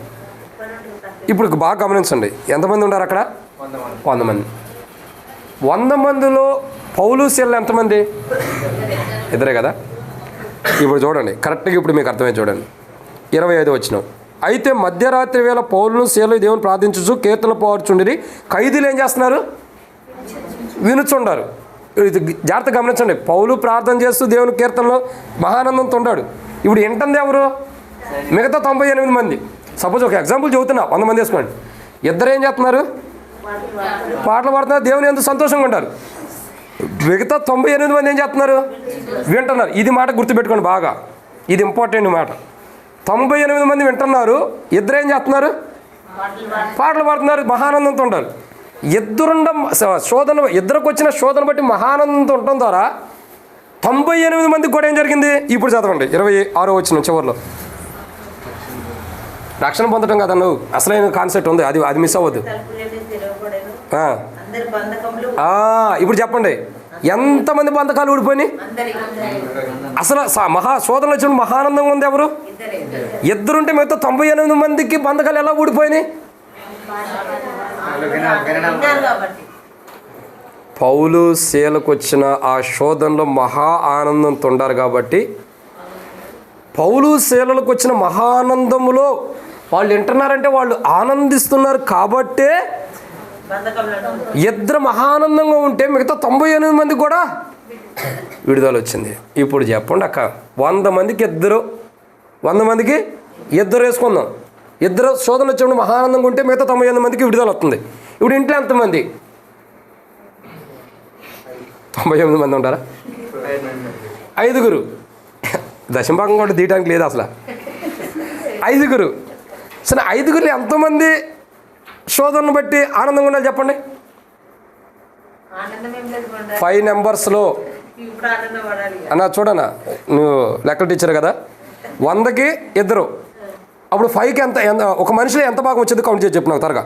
[SPEAKER 1] ఇప్పుడు బాగా గమనించండి, ఎంతమంది ఉంటారు అక్కడ, 100 మంది. 100 మందిలో పౌలు శీలలు ఎంతమంది, 2 కదా. ఇప్పుడు చూడండి కరెక్ట్గా, ఇప్పుడు మీకు అర్థమైంది చూడండి, 25 వచ్చినాం. అయితే మధ్యరాత్రి వేళ పౌలును శీలలు దేవుని ప్రార్థించుచు కీర్తనలు పాడుచుండిరి, ఖైదీలు ఏం చేస్తున్నారు, వినుచుండారు. ఇది జాగ్రత్తగా గమనించండి, పౌలు ప్రార్థన చేస్తూ దేవుని కీర్తనలో మహానందంతో ఉన్నాడు. ఇప్పుడు వింటుంది ఎవరు, మిగతా 98 మంది. సపోజ్ ఒక ఎగ్జాంపుల్ చెబుతున్నా, 100 మంది వేసుకోండి. 2 ఏం చేస్తున్నారు, పాటలు పాడుతున్నారు, దేవుని ఎంతో సంతోషంగా ఉంటారు. మిగతా 98 మంది ఏం చేస్తున్నారు, వింటున్నారు. ఇది మాట గుర్తుపెట్టుకోండి బాగా, ఇది ఇంపార్టెంట్ మాట. 98 మంది వింటున్నారు, 2 ఏం చేస్తున్నారు, పాటలు పాడుతున్నారు, మహానందంతో ఉంటారు. శోధన, ఇద్దరికి వచ్చిన శోధన బట్టి మహానందంతో ఉండటం ద్వారా 98 మందికి కూడా ఏం జరిగింది. ఇప్పుడు చదవండి 26వ వచనం చివరిలో. రక్షణ పొందడం కదా నువ్వు అసలైన కాన్సెప్ట్ ఉంది, అది మిస్ అవ్వద్దు. ఇప్పుడు చెప్పండి, ఎంతమంది బంధకాలు ఊడిపోయినాయి, అసలు శోధనలు వచ్చిన మహానందంగా ఉంది ఎవరు, 2 ఉంటే మిగతా 98 మందికి బంధకాలు ఎలా ఊడిపోయినాయి. పౌలు శీలకు వచ్చిన ఆ శోధనలో మహా ఆనందంతో ఉండారు కాబట్టి, పౌలు శీలకు వచ్చిన మహానందములో వాళ్ళు వింటున్నారంటే వాళ్ళు ఆనందిస్తున్నారు కాబట్టే 2 మహానందంగా ఉంటే మిగతా 98 మందికి కూడా విడుదల వచ్చింది. ఇప్పుడు చెప్పండి అక్క, 100 మందికి 2, 100 మందికి 2 వేసుకుందాం. 2 శోధన వచ్చినప్పుడు మహానందంగా ఉంటే మిగతా 98 మందికి విడుదల వస్తుంది. ఇప్పుడు ఇంట్లో ఎంతమంది, 98 మంది ఉంటారా, 5 దశంభాగం కూడా తీయడానికి లేదు అసలు. 5 సరే, 5 ఎంతమంది శోధనను బట్టి ఆనందంగా ఉండాలి చెప్పండి. 5 నెంబర్స్లో అన్న చూడన్నా, నువ్వు లెక్కల టీచర్ కదా, 100కి 2, అప్పుడు 5కి ఎంత ఒక మనిషిలో ఎంత భాగం వచ్చేది కౌంట్ చేసి చెప్పు నాకు త్వరగా.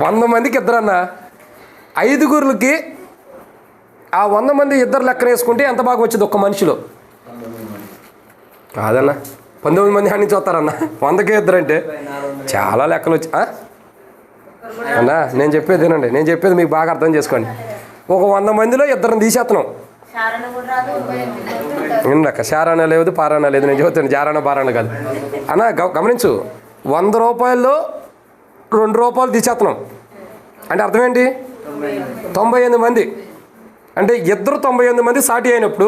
[SPEAKER 1] 100 మందికి 2 అన్న, 5గురికి ఆ 100 మంది 2 లెక్కన వేసుకుంటే ఎంత భాగం వచ్చేది ఒక్క మనిషిలో? కాదన్నా, 19 మంది అన్ని చూస్తారన్న, 100కి 2 అంటే చాలా లెక్కలు వచ్చి అన్నా. నేను చెప్పేదేనండి, నేను చెప్పేది మీకు బాగా అర్థం చేసుకోండి. ఒక 100 మందిలో 2 తీసేస్తున్నాం. ఇందాక శారాణ లేదు, పారాయణ లేదు, నేను చెబుతాను జారాణ పారాయణ కాదు అన్న. గమనించు, 100 రూపాయల్లో 2 రూపాయలు తీసేస్తున్నాం అంటే అర్థం ఏంటి? 98 మంది అంటే 98 మంది సాటి అయినప్పుడు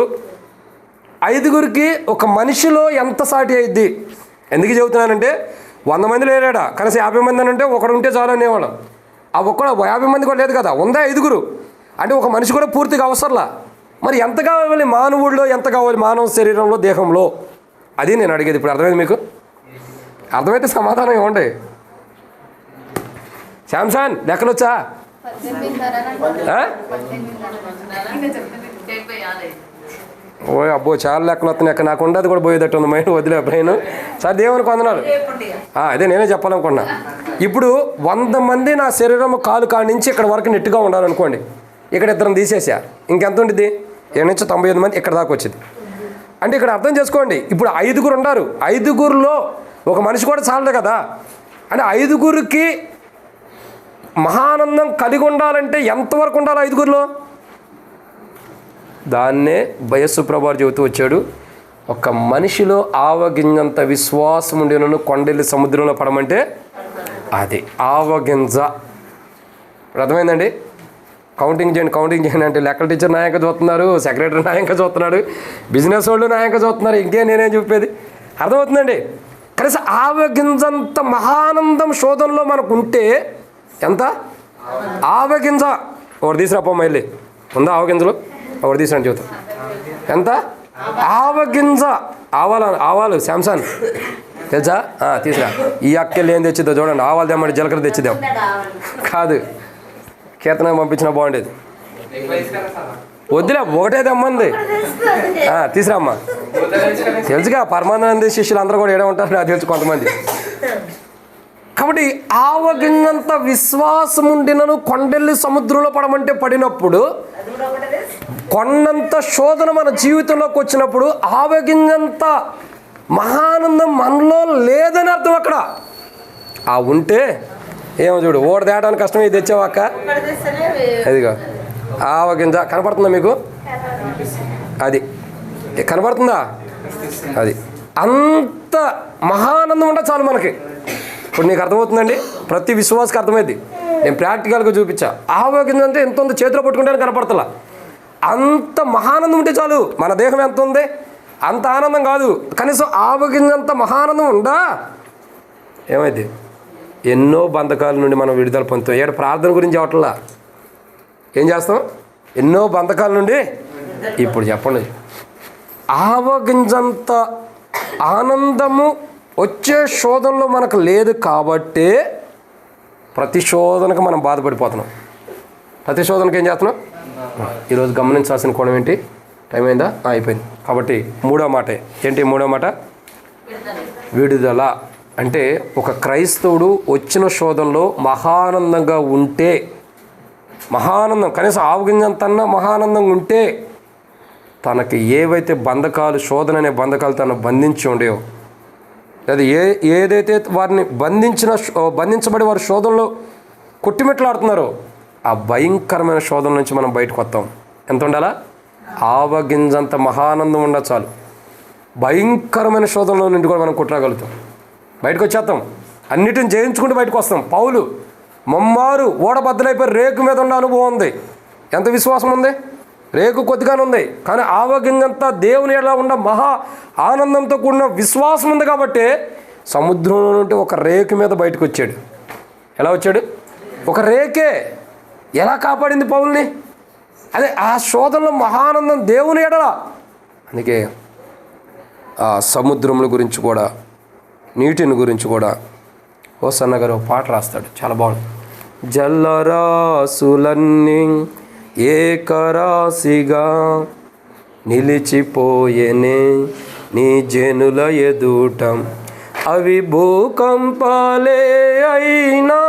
[SPEAKER 1] 5గురికి ఒక మనిషిలో ఎంత సాటి అయింది? ఎందుకు చెబుతున్నానంటే 100 మంది లేడా, కనీసం 50 మంది అని అంటే ఒకడు ఉంటే చాలు అనేవాళ్ళం. ఆ ఒక్కడు 50 మంది కూడా లేదు కదా, ఉందా 5గురు అంటే ఒక మనిషి కూడా పూర్తిగా అవసరంలా. మరి ఎంత కావాలి మానవుడిలో, ఎంత కావాలి మానవ శరీరంలో, దేహంలో? అది నేను అడిగేది. ఇప్పుడు అర్థమైంది మీకు? అర్థమైతే సమాధానం ఇవ్వండి. శాంసన్ లెక్కలు వచ్చా? ఓ అబ్బో, చాలా లెక్కలు వస్తున్నాయి అక్కడ. నాకు ఉండదు కూడా పోయేటట్టు ఉంది మైండ్, వదిలే బ్రెయిన్. సార్ దేవునికి వందనాలు. అదే నేనే చెప్పాలనుకున్నా. ఇప్పుడు 100 మంది నా శరీరం కాలు కాడి నుంచి ఇక్కడ వరకు నెట్టుగా ఉండాలనుకోండి. ఇక్కడ 2 తీసేసా, ఇంకెంత ఉంటుంది? 7 నుంచి 98 మంది ఇక్కడ దాకా వచ్చింది. అంటే ఇక్కడ అర్థం చేసుకోండి, ఇప్పుడు 5గురు ఉన్నారు, 5గురులో ఒక మనిషి కూడా చాలదు కదా. అంటే 5గురికి మహానందం కలిగి ఉండాలంటే ఎంతవరకు ఉండాలి 5గురిలో? దాన్నే బయస్సు ప్రభావాలు చెబుతూ వచ్చాడు. ఒక మనిషిలో ఆవగింజంత విశ్వాసం ఉండేనను కొండెల్లి సముద్రంలో పడమంటే అది ఆవగింజ. అర్థమైందండి? కౌంటింగ్ చేయండి అంటే లెక్కల టీచర్ నాయంగా చూస్తున్నారు, సెక్రటరీ నాయంగా చూస్తున్నాడు, బిజినెస్ వాళ్ళు నాయంగా చూస్తున్నారు, ఇంకే నేనేం చెప్పేది అర్థమవుతుందండి. కనీసం ఆవగింజంత మహానందం శోధనలో మనకు ఉంటే ఎంత? ఆవగింజ ఒకటి తీసుకురాపమ్మ వెళ్ళి, ఉందా ఆవగింజలు? ఒకటి తీసుకురండి చూద్దాం. ఎంత? ఆవగింజ. ఆవాలు శాంసన్ తెలుసా? తీసుకురా. ఈ అక్కెళ్ళి ఏం తెచ్చిద్దో చూడండి. ఆవాలు తెమ్మంటే జీలకర్ర తెచ్చిద్దాం కాదు, కీర్తన పంపించినా బాగుండేది. వద్దులే, ఒకటే తెమ్మంది. తీసురామ్మా. తెలుసుగా పరమానంద శిష్యులు అందరూ కూడా ఏడే ఉంటారు, నాకు తెలుసు కొంతమంది. కాబట్టి ఆవగింజంత విశ్వాసం ఉండినను కొండెల్లి సముద్రంలో పడమంటే పడినప్పుడు, కొండంత శోధన మన జీవితంలోకి వచ్చినప్పుడు ఆవగింజంత మహానందం మనలో లేదని అర్థం. అక్కడ ఉంటే ఏమో చూడు, ఓడి తేడానికి కష్టమే. ఇది తెచ్చావాక, అదిగో ఆవగింజ కనపడుతుందా మీకు? అది కనపడుతుందా? అది అంత మహానందం ఉంటే చాలు మనకి. ఇప్పుడు నీకు అర్థమవుతుందండి, ప్రతి విశ్వాసకి అర్థమైంది. నేను ప్రాక్టికల్గా చూపించా. ఆవగింజ అంటే ఎంత ఉందో చేతిలో పట్టుకుంటే కనపడతలా. అంత మహానందం ఉంటే చాలు. మన దేహం ఎంత ఉంది అంత ఆనందం కాదు, కనీసం ఆవగింజంత మహానందం ఉందా ఏమైంది? ఎన్నో బంధకాల నుండి మనం విడుదల పొందుతాం. ఏడు ప్రార్థన గురించి అవట్లా, ఏం చేస్తాం? ఎన్నో బంధకాల నుండి. ఇప్పుడు చెప్పండి, ఆవగింజంత ఆనందము వచ్చే శోధనలో మనకు లేదు కాబట్టి ప్రతి శోధనకు మనం బాధపడిపోతున్నాం. ప్రతి శోధనకు ఏం చేస్తున్నాం? ఈరోజు గమనించాల్సిన కోణం ఏంటి? టైం అయిందా? అయిపోయింది. కాబట్టి 3వ మాట ఏంటి? 3వ మాట విడుదల. అంటే ఒక క్రైస్తవుడు వచ్చిన శోధనలో మహానందంగా ఉంటే, మహానందం కనీసం ఆవగింజంతన్నా మహానందంగా ఉంటే, తనకి ఏవైతే బంధకాలు, శోధన అనే బంధకాలు తను బంధించి ఉండేవో, లేదా ఏదైతే వారిని బంధించబడి వారి శోధనలో కొట్టిమెట్లాడుతున్నారో ఆ భయంకరమైన శోధన నుంచి మనం బయటకు వస్తాం. ఎంత ఉండాలా? ఆవగింజంత మహానందం ఉండ చాలు. భయంకరమైన శోధనలో నుండి కూడా మనం కొట్టగలుగుతాం, బయటకు వచ్చేస్తాం. అన్నిటిని జయించుకుంటూ బయటకు వస్తాం. పౌలు మమ్మారు ఓడబద్దలైపోయి రేకు మీద ఉన్న అనుభవం ఉంది. ఎంత విశ్వాసం ఉంది? రేకు కొద్దిగానే ఉంది, కానీ ఆవగింజంతా దేవుని ఎలా ఉన్న మహా ఆనందంతో కూడిన విశ్వాసం ఉంది కాబట్టి సముద్రంలో నుండి ఒక రేకు మీద బయటకు వచ్చాడు. ఎలా వచ్చాడు? ఒక రేకే ఎలా కాపాడింది పౌల్ని? అదే ఆ శోధనలో మహానందం దేవుని ఎడల. అందుకే ఆ సముద్రముల గురించి కూడా, నీటిని గురించి కూడా హోసన్న గారు ఒక పాట రాస్తాడు, చాలా బాగుంది. జలరాశులన్నీ ఏకరాశిగా నిలిచిపోయేనే నీ జనుల ఎదుట. అవి భూకంపాలే అయినా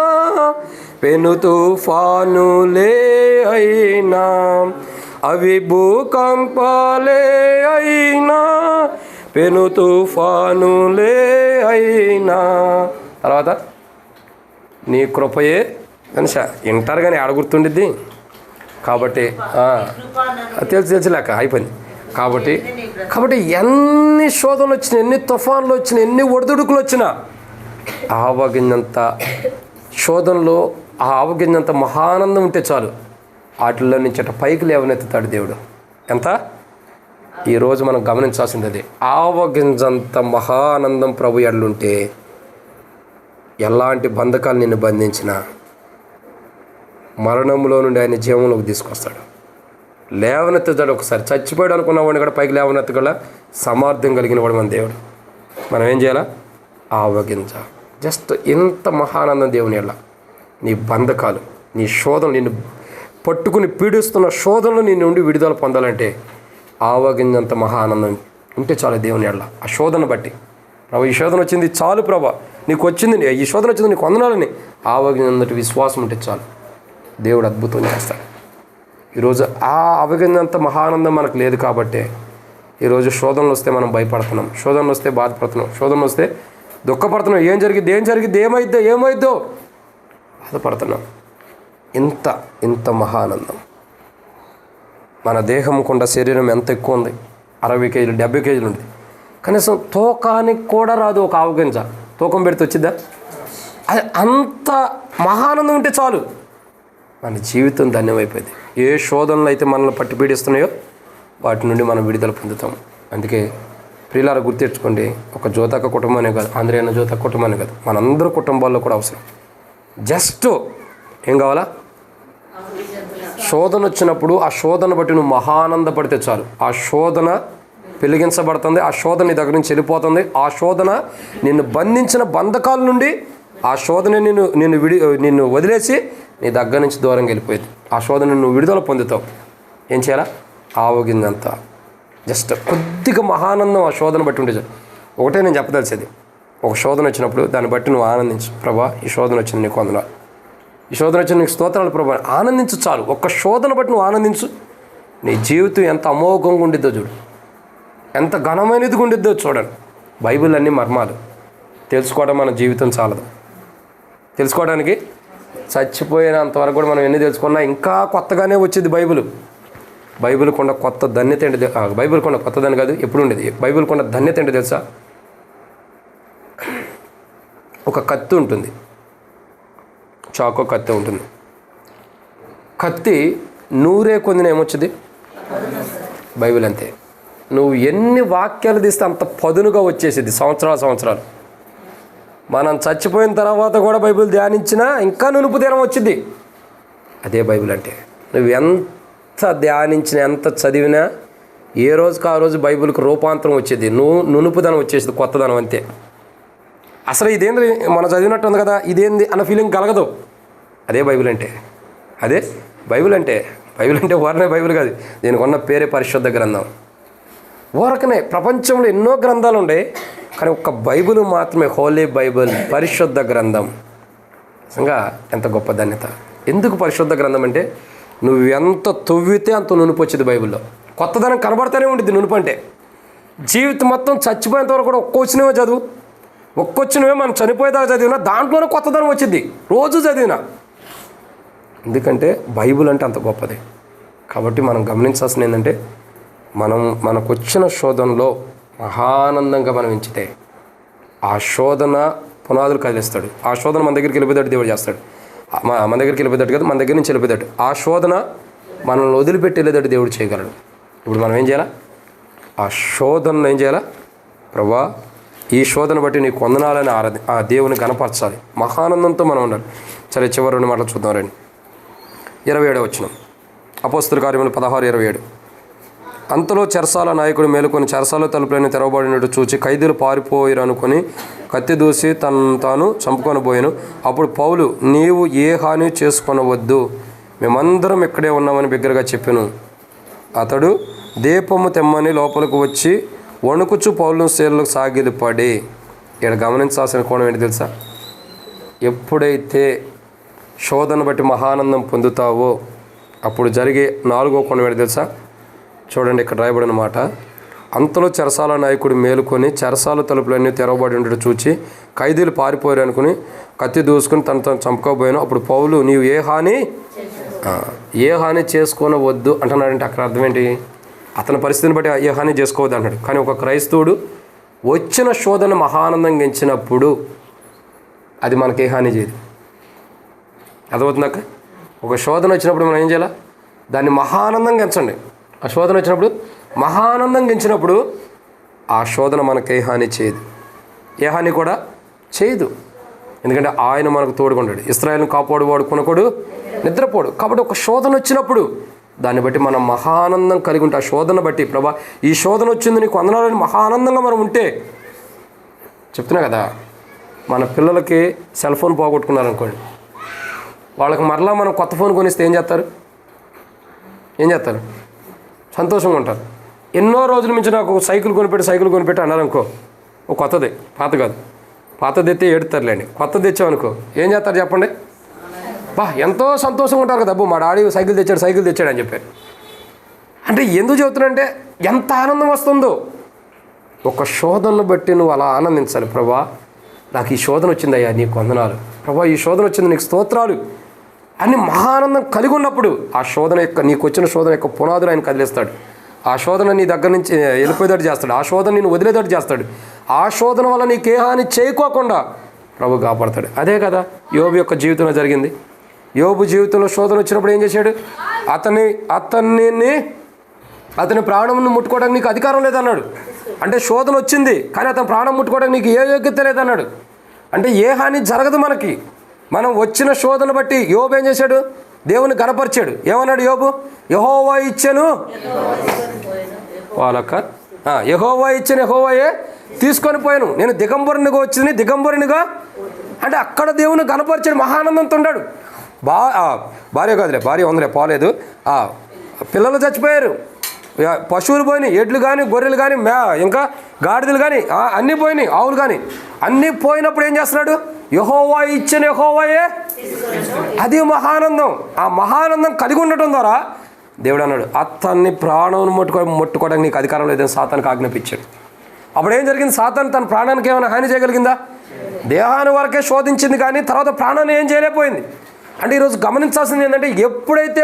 [SPEAKER 1] పెను తుఫానులే అయినా, అవి భూకంపాలే అయినా పెను తుఫానులే అయినా. తర్వాత నీ కృపయే కనుక వింటారు కానీ ఆడ గుర్తుండిద్ది. కాబట్టి తెలుసులేక అయిపోయింది. కాబట్టి ఎన్ని శోధనలు వచ్చినా, ఎన్ని తుఫాన్లు వచ్చినా, ఎన్ని ఒడిదుడుకులు వచ్చినా, ఆవగింజంత శోధనలో ఆ ఆవగింజంత మహానందం ఉంటే చాలు, వాటిల్లో నుంచి అట్లా పైకి లేవనెత్తుతాడు దేవుడు. ఎంత ఈరోజు మనం గమనించాల్సింది అది. ఆవగింజంత మహానందం ప్రభు ఎడలుంటే ఎలాంటి బంధకాలు నిన్ను బంధించినా మరణంలో నుండి ఆయన జీవంలోకి తీసుకొస్తాడు, లేవనెత్తుతాడు. ఒకసారి చచ్చిపోయాడు అనుకున్న వాడిని కూడా పైకి లేవనెత్తగల సామర్థ్యం కలిగిన వాడు మన దేవుడు. మనం ఏం చేయాలా? ఆవగింజ. జస్ట్ ఇంత మహానందం దేవుని ఎడల. నీ బంధకాలు, నీ శోధనలు, నిన్ను పట్టుకుని పీడిస్తున్న శోధనలు నీ నుండి విడుదల పొందాలంటే ఆవగింజంత మహానందం ఉంటే చాలు దేవుని ఎడల. ఆ శోధన బట్టి ప్రభు ఈ శోధన వచ్చింది చాలు ప్రభా, నీకు వచ్చింది, ఈ శోధన వచ్చింది నీకు వందనాలని ఆవగింజంతటి విశ్వాసం ఉంటే చాలు, దేవుడు అద్భుతం చేస్తాడు. ఈరోజు ఆ అవగింజంత మహానందం మనకు లేదు కాబట్టే ఈరోజు శోధనలు వస్తే మనం భయపడుతున్నాం, శోధనలు వస్తే బాధపడుతున్నాం, శోధనలు వస్తే దుఃఖపడుతున్నాం. ఏం జరిగిద్ది, ఏమైద్దో బాధపడుతున్నాం. ఇంత మహానందం. మన దేహం కుండా శరీరం ఎంత ఎక్కువ ఉంది, 60 కేజీలు 70 కేజీలు ఉంది. కనీసం తూకానికి కూడా రాదు ఒక ఆవగింజ. తూకం పెడితే వచ్చిద్దా? అది అంత మహానందం ఉంటే చాలు, మన జీవితం ధన్యమైపోయింది. ఏ శోధనలు అయితే మనల్ని పట్టి పీడిస్తున్నాయో వాటి నుండి మనం విడుదల పొందుతాం. అందుకే ప్రియులారా గుర్తెచ్చుకోండి, ఒక జ్యోతక కుటుంబానే కాదు, ఆంధ్రేయన జ్యోతక కుటుంబానే కాదు, మనందరూ కుటుంబాల్లో కూడా అవసరం. జస్ట్ ఏం కావాలా? శోధన వచ్చినప్పుడు ఆ శోధన బట్టి నువ్వు మహానందపడితే చాలు. ఆ శోధన పెలిగించబడుతుంది, ఆ శోధన నీ దగ్గర నుంచి వెళ్ళిపోతుంది. ఆ శోధన నిన్ను బంధించిన బంధకాల నుండి ఆ శోధన నిన్ను వదిలేసి నీ దగ్గర నుంచి దూరంగా వెళ్ళిపోయింది. ఆ శోధన నువ్వు విడుదల పొందుతావు. ఏం చేయాలా? ఆవగిందంతా జస్ట్ కొద్దిగా మహానందం ఆ శోధన బట్టి ఉంటే చాలు. ఒకటే నేను చెప్పదలిసేది, ఒక శోధన వచ్చినప్పుడు దాన్ని బట్టి నువ్వు ఆనందించు. ప్రభా ఈ శోధన వచ్చింది, నీకు వందనాలు, ఈ శోధన వచ్చింది, నీకు స్తోత్రాలు ప్రభా, ఆనందించు చాలు. ఒక్క శోధన బట్టి నువ్వు ఆనందించు. నీ జీవితం ఎంత అమోఘంగా ఉండిద్దో చూడు, ఎంత ఘనమైనదిగా ఉండిద్దో చూడండి. బైబిల్ అన్ని మర్మాలు తెలుసుకోవడం మన జీవితం చాలదు. తెలుసుకోవడానికి చచ్చిపోయినంతవరకు కూడా మనం ఎన్ని తెలుసుకున్నా ఇంకా కొత్తగానే వచ్చింది బైబిల్ కొండ కొత్త ధన్యత ఏంటి? బైబిల్ కొండ కొత్తదని కాదు, ఎప్పుడు ఉండేది. బైబిల్ కొండ ధన్యత ఏంటి తెలుసా? ఒక కత్తి ఉంటుంది, చాకో కత్తి ఉంటుంది. కత్తి నూరే కొందిన ఏమొచ్చింది? బైబిల్ అంతే. నువ్వు ఎన్ని వాక్యాలు తీస్తే అంత పదునుగా వచ్చేసింది, సంవత్సరాలు. మనం చచ్చిపోయిన తర్వాత కూడా బైబిల్ ధ్యానించినా ఇంకా నునుపు తీరం వచ్చింది. అదే బైబిల్ అంటే. నువ్వు ఎంత ధ్యానించినా, ఎంత చదివినా ఏ రోజుకి ఆ రోజు బైబిల్కి రూపాంతరం వచ్చేది, నునుపుదనం వచ్చేసింది, కొత్తదనం అంతే. అసలు ఇదేంది మనం చదివినట్టు ఉంది కదా, ఇదేంది అన్న ఫీలింగ్ కలగదు. అదే బైబిల్ అంటే. బైబిల్ అంటే ఊరనే బైబిల్ కాదు, దీనికి ఉన్న పేరే పరిశుద్ధ గ్రంథం. ఊరకనే ప్రపంచంలో ఎన్నో గ్రంథాలు ఉండే, కానీ ఒక్క బైబిల్ మాత్రమే హోలీ బైబిల్, పరిశుద్ధ గ్రంథం. నిజంగా ఎంత గొప్ప ధన్యత. ఎందుకు పరిశుద్ధ గ్రంథం అంటే, నువ్వు ఎంత తవ్వితే అంత నునుపు వచ్చింది బైబిల్లో. కొత్తదనం కనబడతానే ఉంటుంది నునుపు అంటే. జీవితం మొత్తం చచ్చిపోయేంత వరకు కూడా ఒక్కొచ్చినవే చదువు, ఒక్కొచ్చినవే మనం చనిపోయేదాకా చదివినా దాంట్లోనే కొత్తదనం వచ్చింది, రోజు చదివినా. ఎందుకంటే బైబిల్ అంటే అంత గొప్పది. కాబట్టి మనం గమనించాల్సింది ఏంటంటే, మనకు వచ్చిన శోధనలో మహానందంగా మనం ఎంచితే ఆ శోధన పునాదులు కదిలిస్తాడు. ఆ శోధన మన దగ్గరికి వెళ్ళిపోయేటట్టు దేవుడు చేస్తాడు. మన దగ్గరికి వెళ్ళిపోయేటట్టు కదా, మన దగ్గర నుంచి వెళ్ళిపోయేటట్టు ఆ శోధన మనల్ని వదిలిపెట్టి వెళ్ళేటట్టు దేవుడు చేయగలడు. ఇప్పుడు మనం ఏం చేయాలా? ఆ శోధనను ఏం చేయాలా? ప్రభా ఈ శోధన బట్టి నీకు వందనాలని ఆ దేవుని గణపరచాలి. మహానందంతో మనం ఉండాలి. సరే, చివరి 2 మాటలు చూద్దాం రండి. 27వ వచనం, అపోస్తలుల కార్యములు 16:27. అంతలో చెరసాల నాయకుడు మేలుకొని చెరసాల తలుపులన్నీ తెరవబడినట్టు చూచి ఖైదీలు పారిపోయారు అనుకొని కత్తి దూసి తాను చంపుకొని పోయాను. అప్పుడు పౌలు, నీవు ఏ హాని చేసుకొనవద్దు, మేమందరం ఇక్కడే ఉన్నామని బిగ్గరగా చెప్పాను. అతడు దీపము తెమ్మని లోపలికి వచ్చి వణుకుచు పౌలును శీలకు సాగిలిపడి. ఇక్కడ గమనించాల్సిన కోణం ఏంటి తెలుసా? ఎప్పుడైతే శోధన బట్టి మహానందం పొందుతావో అప్పుడు జరిగే 4వ కోణం ఏంటి తెలుసా? చూడండి, ఇక్కడ రాయబడిన మాట. అంతలో చెరసాల నాయకుడు మేలుకొని చెరసాల తలుపులన్నీ తెరవబడి ఉండటం చూచి ఖైదీలు పారిపోయారు అనుకుని కత్తి దూసుకుని తను చంపుకోబోయాను. అప్పుడు పౌలు, నీవు ఏ హాని చేసుకోనవద్దు అంటున్నాడంటే అక్కడ అర్థం ఏంటి? అతని పరిస్థితిని బట్టి ఏ హాని చేసుకోవద్దు అంటాడు. కానీ ఒక క్రైస్తవుడు వచ్చిన శోధన మహానందం గెంచినప్పుడు అది మనకి ఏ హాని చేయదు. అర్థమవుతుందాక? ఒక శోధన వచ్చినప్పుడు మనం ఏం చేయాలి? దాన్ని మహానందం గెంచండి. ఆ శోధన వచ్చినప్పుడు మహానందం గెంచినప్పుడు ఆ శోధన మనకు ఏ హాని చేయదు, ఏ హాని కూడా చేయదు. ఎందుకంటే ఆయన మనకు తోడుకుంటాడు. ఇశ్రాయేలును కాపాడువాడు కొనకొడు నిద్రపోడు. కాబట్టి ఒక శోధన వచ్చినప్పుడు దాన్ని బట్టి మనం మహానందం కలిగి ఉంటే, ఆ శోధన బట్టి ప్రభా ఈ శోధన వచ్చింది నీకు వందనాలని మహానందంగా మనం ఉంటే, చెప్తున్నా కదా, మన పిల్లలకి సెల్ ఫోన్ పోగొట్టుకున్నారనుకోండి, వాళ్ళకి మరలా మనం కొత్త ఫోన్ కొనిస్తే ఏం చేస్తారు? సంతోషంగా ఉంటారు. ఎన్నో రోజుల నుంచి నాకు సైకిల్ కొనిపెట్టి అన్నారనుకో, ఓ కొత్తది, పాత కాదు, పాతది ఎత్తే ఏడుతారులేండి. కొత్తది తెచ్చామనుకో ఏం చేస్తారు చెప్పండి? ఎంతో సంతోషంగా ఉంటారు కదా, అబ్బో మా డాడీ సైకిల్ తెచ్చాడు అని చెప్పారు. అంటే ఎందుకు చెబుతున్నానంటే ఎంత ఆనందం వస్తుందో. ఒక శోధనను బట్టి నువ్వు అలా ఆనందించాలి. ప్రభా నాకు ఈ శోధన వచ్చిందయ్యా, నీకు వందనాలు. ప్రభా ఈ శోధన వచ్చింది, నీకు స్తోత్రాలు అని మహానందం కలిగి ఉన్నప్పుడు ఆ శోధన నీకు వచ్చిన శోధన యొక్క పునాదులు ఆయన కదిలిస్తాడు. ఆ శోధన నీ దగ్గర నుంచి వెళ్ళిపోయేటట్టు చేస్తాడు. ఆ శోధన నేను వదిలేటట్టు చేస్తాడు. ఆ శోధన వల్ల నీకు ఏ హాని చేయకోకుండా ప్రభు కాపాడతాడు. అదే కదా యోబు యొక్క జీవితంలో జరిగింది. యోబు జీవితంలో శోధన వచ్చినప్పుడు ఏం చేశాడు? అతని ప్రాణంను ముట్టుకోవడానికి నీకు అధికారం లేదన్నాడు. అంటే శోధన వచ్చింది కానీ అతని ప్రాణం ముట్టుకోవడానికి నీకు ఏ యోగ్యత లేదన్నాడు. అంటే ఏ హాని జరగదు మనకి. మనం వచ్చిన శోధన బట్టి యోబు ఏం చేశాడు? దేవుని గణపరిచాడు. ఏమన్నాడు యోబు? యెహోవా ఇచ్చెను యెహోవా ఇచ్చెను, యెహోవాయే తీసుకొని పోయాను. నేను దిగంబరునిగా వచ్చింది, దిగంబరునిగా అంటే అక్కడ దేవుని గణపరిచాడు, మహానందంతో ఉన్నాడు. భార్య కాదులే, భార్య ఉందిలే, పోలేదు. పిల్లలు చచ్చిపోయారు, పశువులు పోయినాయి, ఎడ్లు కానీ గొర్రెలు కానీ ఇంకా గాడిదలు కానీ అన్నీ పోయినాయి, ఆవులు కానీ అన్నీ పోయినప్పుడు ఏం చేస్తున్నాడు? యెహోవా ఇచ్చెను, యెహోవాయే. అది మహానందం. ఆ మహానందం కలిగి ఉండటం ద్వారా దేవుడు అన్నాడు, అతన్ని ప్రాణం ముట్టుకోవడానికి నీకు అధికారం లేదని సాతానికి ఆజ్ఞాపించాడు. అప్పుడు ఏం జరిగింది? సాతాను తన ప్రాణానికి ఏమైనా హాని చేయగలిగిందా? దేహాన్ని వరకే శోధించింది కానీ తర్వాత ప్రాణాన్ని ఏం చేయలేకపోయింది. అంటే ఈరోజు గమనించాల్సింది ఏంటంటే, ఎప్పుడైతే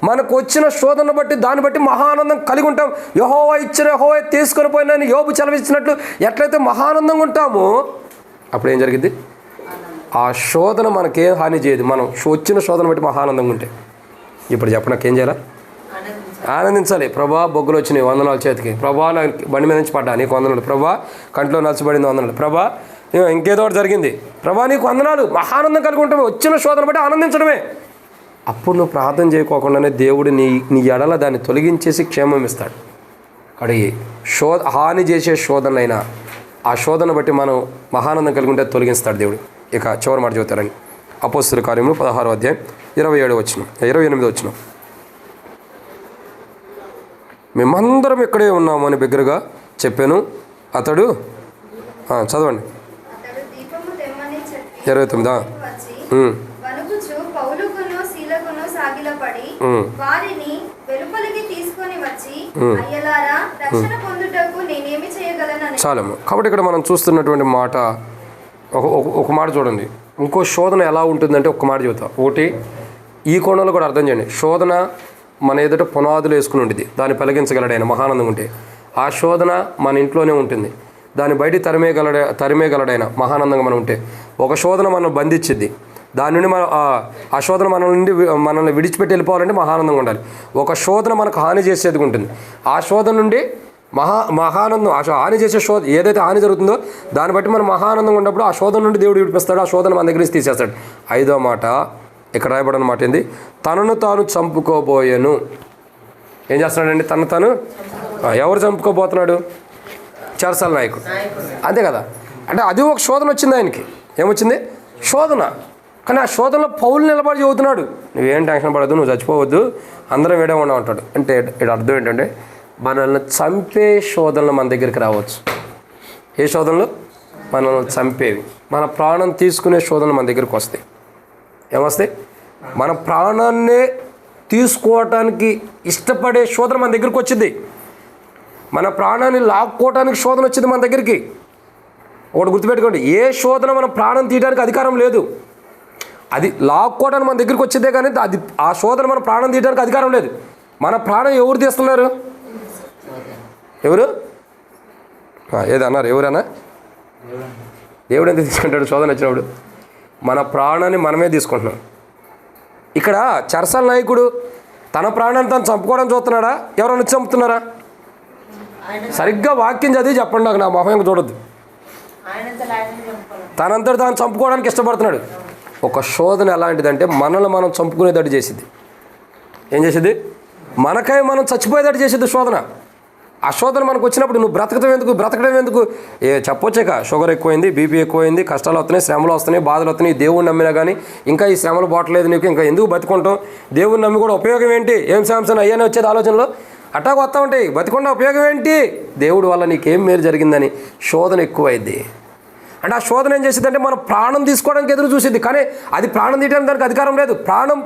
[SPEAKER 1] మనకు వచ్చిన శోధన బట్టి దాన్ని బట్టి మహానందం కలిగి ఉంటాం. యెహోవా ఇచ్చిన, యెహోవా తీసుకొని పోయినని యోబు చలవిచ్చినట్లు ఎట్లయితే మహానందంగా ఉంటామో అప్పుడు ఏం జరిగింది? ఆ శోధన మనకేం హాని చేయదు. మనం వచ్చిన శోధన బట్టి మహానందంగా ఉంటే. ఇప్పుడు చెప్ప నాకేం చేయాలా? ఆనందించాలి. ప్రభా బొగ్గులు వచ్చినాయి, వందనాలు చేతికి. ప్రభా నా బండి మీద నుంచి పడ్డా, నీకు వందనాలు. ప్రభా కంట్లో నలిచిపడింది, వందనాలు. ప్రభా ఇంకేదో ఒకటి జరిగింది, ప్రభా నీకు వందనాలు. మహానందం కలిగి ఉంటామే, వచ్చిన శోధన బట్టి ఆనందించడమే. అప్పుడు నువ్వు ప్రార్థన చేయకోకుండానే దేవుడు నీ ఎడల దాన్ని తొలగించేసి క్షేమం ఇస్తాడు. అడిగి హాని చేసే శోధనైనా ఆ శోధన బట్టి మనం మహానందం కలిగి ఉంటే తొలగిస్తాడు దేవుడు. ఇక చివరి మాట చెబుతారని అపోస్తలుల కార్యములు 16వ అధ్యాయం 28వ వచనం. మేమందరం ఇక్కడే ఉన్నాము అని బిగ్గరగా చెప్పాను. అతడు చదవండి 29. చాలమ్మ. కాబట్టి ఇక్కడ మనం చూస్తున్నటువంటి మాట ఒక మాట చూడండి. ఇంకో శోధన ఎలా ఉంటుందంటే ఒక్క మాట చెబుతా. ఒకటి ఈ కోణంలో కూడా అర్థం చేయండి. శోధన మన ఎదుట పునాదులు వేసుకుని ఉంటుంది, దాన్ని పలిగించగలడు ఆయన మహానందం ఉంటే. ఆ శోధన మన ఇంట్లోనే ఉంటుంది, దాన్ని బయట తరిమేగలడైన మహానందంగా మనం ఉంటే. ఒక శోధన మనం బంధించిద్ది, దాని నుండి ఆ శోధన మనల్ని విడిచిపెట్టి వెళ్ళిపోవాలంటే మహానందంగా ఉండాలి. ఒక శోధన మనకు హాని చేసేది ఉంటుంది, ఆ శోధన నుండి మహానందం, ఆ హాని చేసే ఏదైతే హాని జరుగుతుందో దాన్ని బట్టి మనం మహానందంగా ఉన్నప్పుడు ఆ శోధన నుండి దేవుడు విడిపిస్తాడు, ఆ శోధన మన దగ్గర నుంచి తీసేస్తాడు. 5వ మాట ఇక్కడ రాయబడిన మాట ఏంది? తనను తాను చంపుకోబోయేను. ఏం చేస్తున్నాడండి? తను ఎవరు చంపుకోబోతున్నాడు? చెరసాల నాయకుడు, అంతే కదా. అంటే అది ఒక శోధన వచ్చింది ఆయనకి. ఏమొచ్చింది? శోధన. కానీ ఆ శోధనలో పౌలు నిలబడి చదువుతున్నాడు, నువ్వేం టెన్షన్ పడద్దు, నువ్వు చచ్చిపోవద్దు, అందరం వేడే ఉన్నాం అంటాడు. అంటే ఇక్కడ అర్థం ఏంటంటే మనల్ని చంపే శోధనలు మన దగ్గరికి రావచ్చు. ఏ శోధనలు? మనల్ని చంపేవి. మన ప్రాణం తీసుకునే శోధనలు మన దగ్గరికి వస్తాయి. ఏమొస్తాయి? మన ప్రాణాన్నే తీసుకోవటానికి ఇష్టపడే శోధన మన దగ్గరికి వచ్చింది. మన ప్రాణాన్ని లాక్కోవటానికి శోధన వచ్చింది మన దగ్గరికి. ఒకటి గుర్తుపెట్టుకోండి, ఏ శోధన మన ప్రాణం తీయడానికి అధికారం లేదు. అది లాక్కోవడానికి మన దగ్గరికి వచ్చిందే కానీ అది ఆ శోధన మన ప్రాణం తీయడానికి అధికారం లేదు. మన ప్రాణం ఎవరు తీస్తున్నారు? ఎవరు? ఏదన్నారు? ఎవరన్నా? దేవుడు ఎంత తీసుకుంటాడు శోధన వచ్చినప్పుడు? మన ప్రాణాన్ని మనమే తీసుకుంటున్నాం. ఇక్కడ చెరసాల నాయకుడు తన ప్రాణాన్ని తను చంపుకోవడం చూస్తున్నాడా? ఎవరైనా వచ్చి చంపుతున్నారా? సరిగ్గా వాక్యం చదివి చెప్పండి నాకు, నా మొహం చూడొద్దు. తనంతటి తాను చంపుకోవడానికి ఇష్టపడుతున్నాడు. ఒక శోధన ఎలాంటిదంటే మనల్ని మనం చంపుకునేటట్టు చేసిద్ది. ఏం చేసిద్ది? మనకై మనం చచ్చిపోయేటట్టు చేసిద్ది శోధన. ఆ శోధన మనకు వచ్చినప్పుడు నువ్వు బ్రతకడం ఎందుకు చెప్పొచ్చాక షుగర్ ఎక్కువైంది, బీపీ ఎక్కువైంది, కష్టాలు వస్తున్నాయి, శ్రమలు వస్తున్నాయి, బాధలు వస్తున్నాయి, దేవుణ్ణి నమ్మినా కానీ ఇంకా ఈ శ్రమలు పోవట్లేదు నీకు, ఇంకా ఎందుకు బతుకుంటాం, దేవుణ్ణి నమ్మి కూడా ఉపయోగం ఏంటి, ఏం శాంసన్ అయ్యానే వచ్చేది ఆలోచనలో అట్టాగా వస్తూ ఉంటాయి. బతికుండా ఉపయోగం ఏంటి, దేవుడు వల్ల నీకేం మేలు జరిగిందని శోధన ఎక్కువైద్ది. అంటే ఆ శోధన ఏం చేసిద్ది అంటే మన ప్రాణం తీసుకోవడానికి ఎదురు చూసిద్ది. కానీ అది ప్రాణం తీయడానికి దానికి అధికారం లేదు. ప్రాణం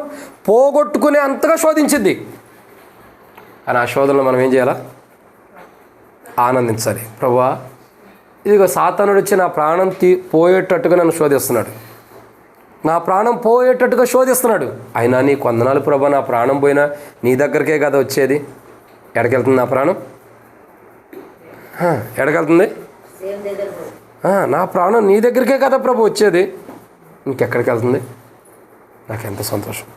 [SPEAKER 1] పోగొట్టుకునే అంతగా శోధించిద్ది. కానీ ఆ శోధనలో మనం ఏం చేయాలా? ఆనందించాలి. ప్రభువా, ఇదిగో సాతానుడు వచ్చి నా ప్రాణం పోయేటట్టుగా నన్ను శోధిస్తున్నాడు, నా ప్రాణం పోయేటట్టుగా శోధిస్తున్నాడు. అయినా నీ వందనాలు ప్రభువా, నా ప్రాణం పోయినా నీ దగ్గరికే కదా వచ్చేది. ఎక్కడికి వెళ్తుంది నా ప్రాణం? ఎక్కడికి వెళ్తుంది? నా ప్రాణం నీ దగ్గరికే కదా ప్రభు వచ్చేది, ఇంకెక్కడికి వెళ్తుంది? నాకెంత సంతోషం.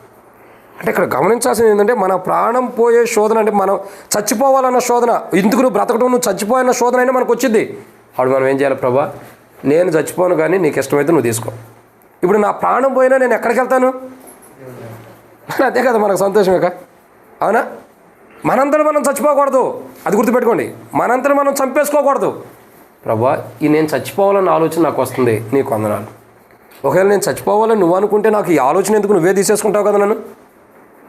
[SPEAKER 1] అంటే ఇక్కడ గమనించాల్సింది ఏంటంటే మన ప్రాణం పోయే శోధన, అంటే మనం చచ్చిపోవాలన్న శోధన, ఎందుకు నువ్వు బ్రతకడం, నువ్వు చచ్చిపోవాలన్న శోధన అయినా మనకు వచ్చింది. అప్పుడు మనం ఏం చేయాలి? ప్రభా, నేను చచ్చిపోను కానీ నీకు ఇష్టమైతే నువ్వు తీసుకో. ఇప్పుడు నా ప్రాణం పోయినా నేను ఎక్కడికి వెళ్తాను? అదే కదా మనకు సంతోషమేక, అవునా? మనంతలో మనం చచ్చిపోకూడదు, అది గుర్తుపెట్టుకోండి. మనంతలో మనం చంపేసుకోకూడదు. ప్రభా, ఈ నేను చచ్చిపోవాలన్న ఆలోచన నాకు వస్తుంది, నీకు వందనాలు. ఒకవేళ నేను చచ్చిపోవాలని నువ్వు అనుకుంటే నాకు ఈ ఆలోచన ఎందుకు, నువ్వే తీసేసుకుంటావు కదా నన్ను.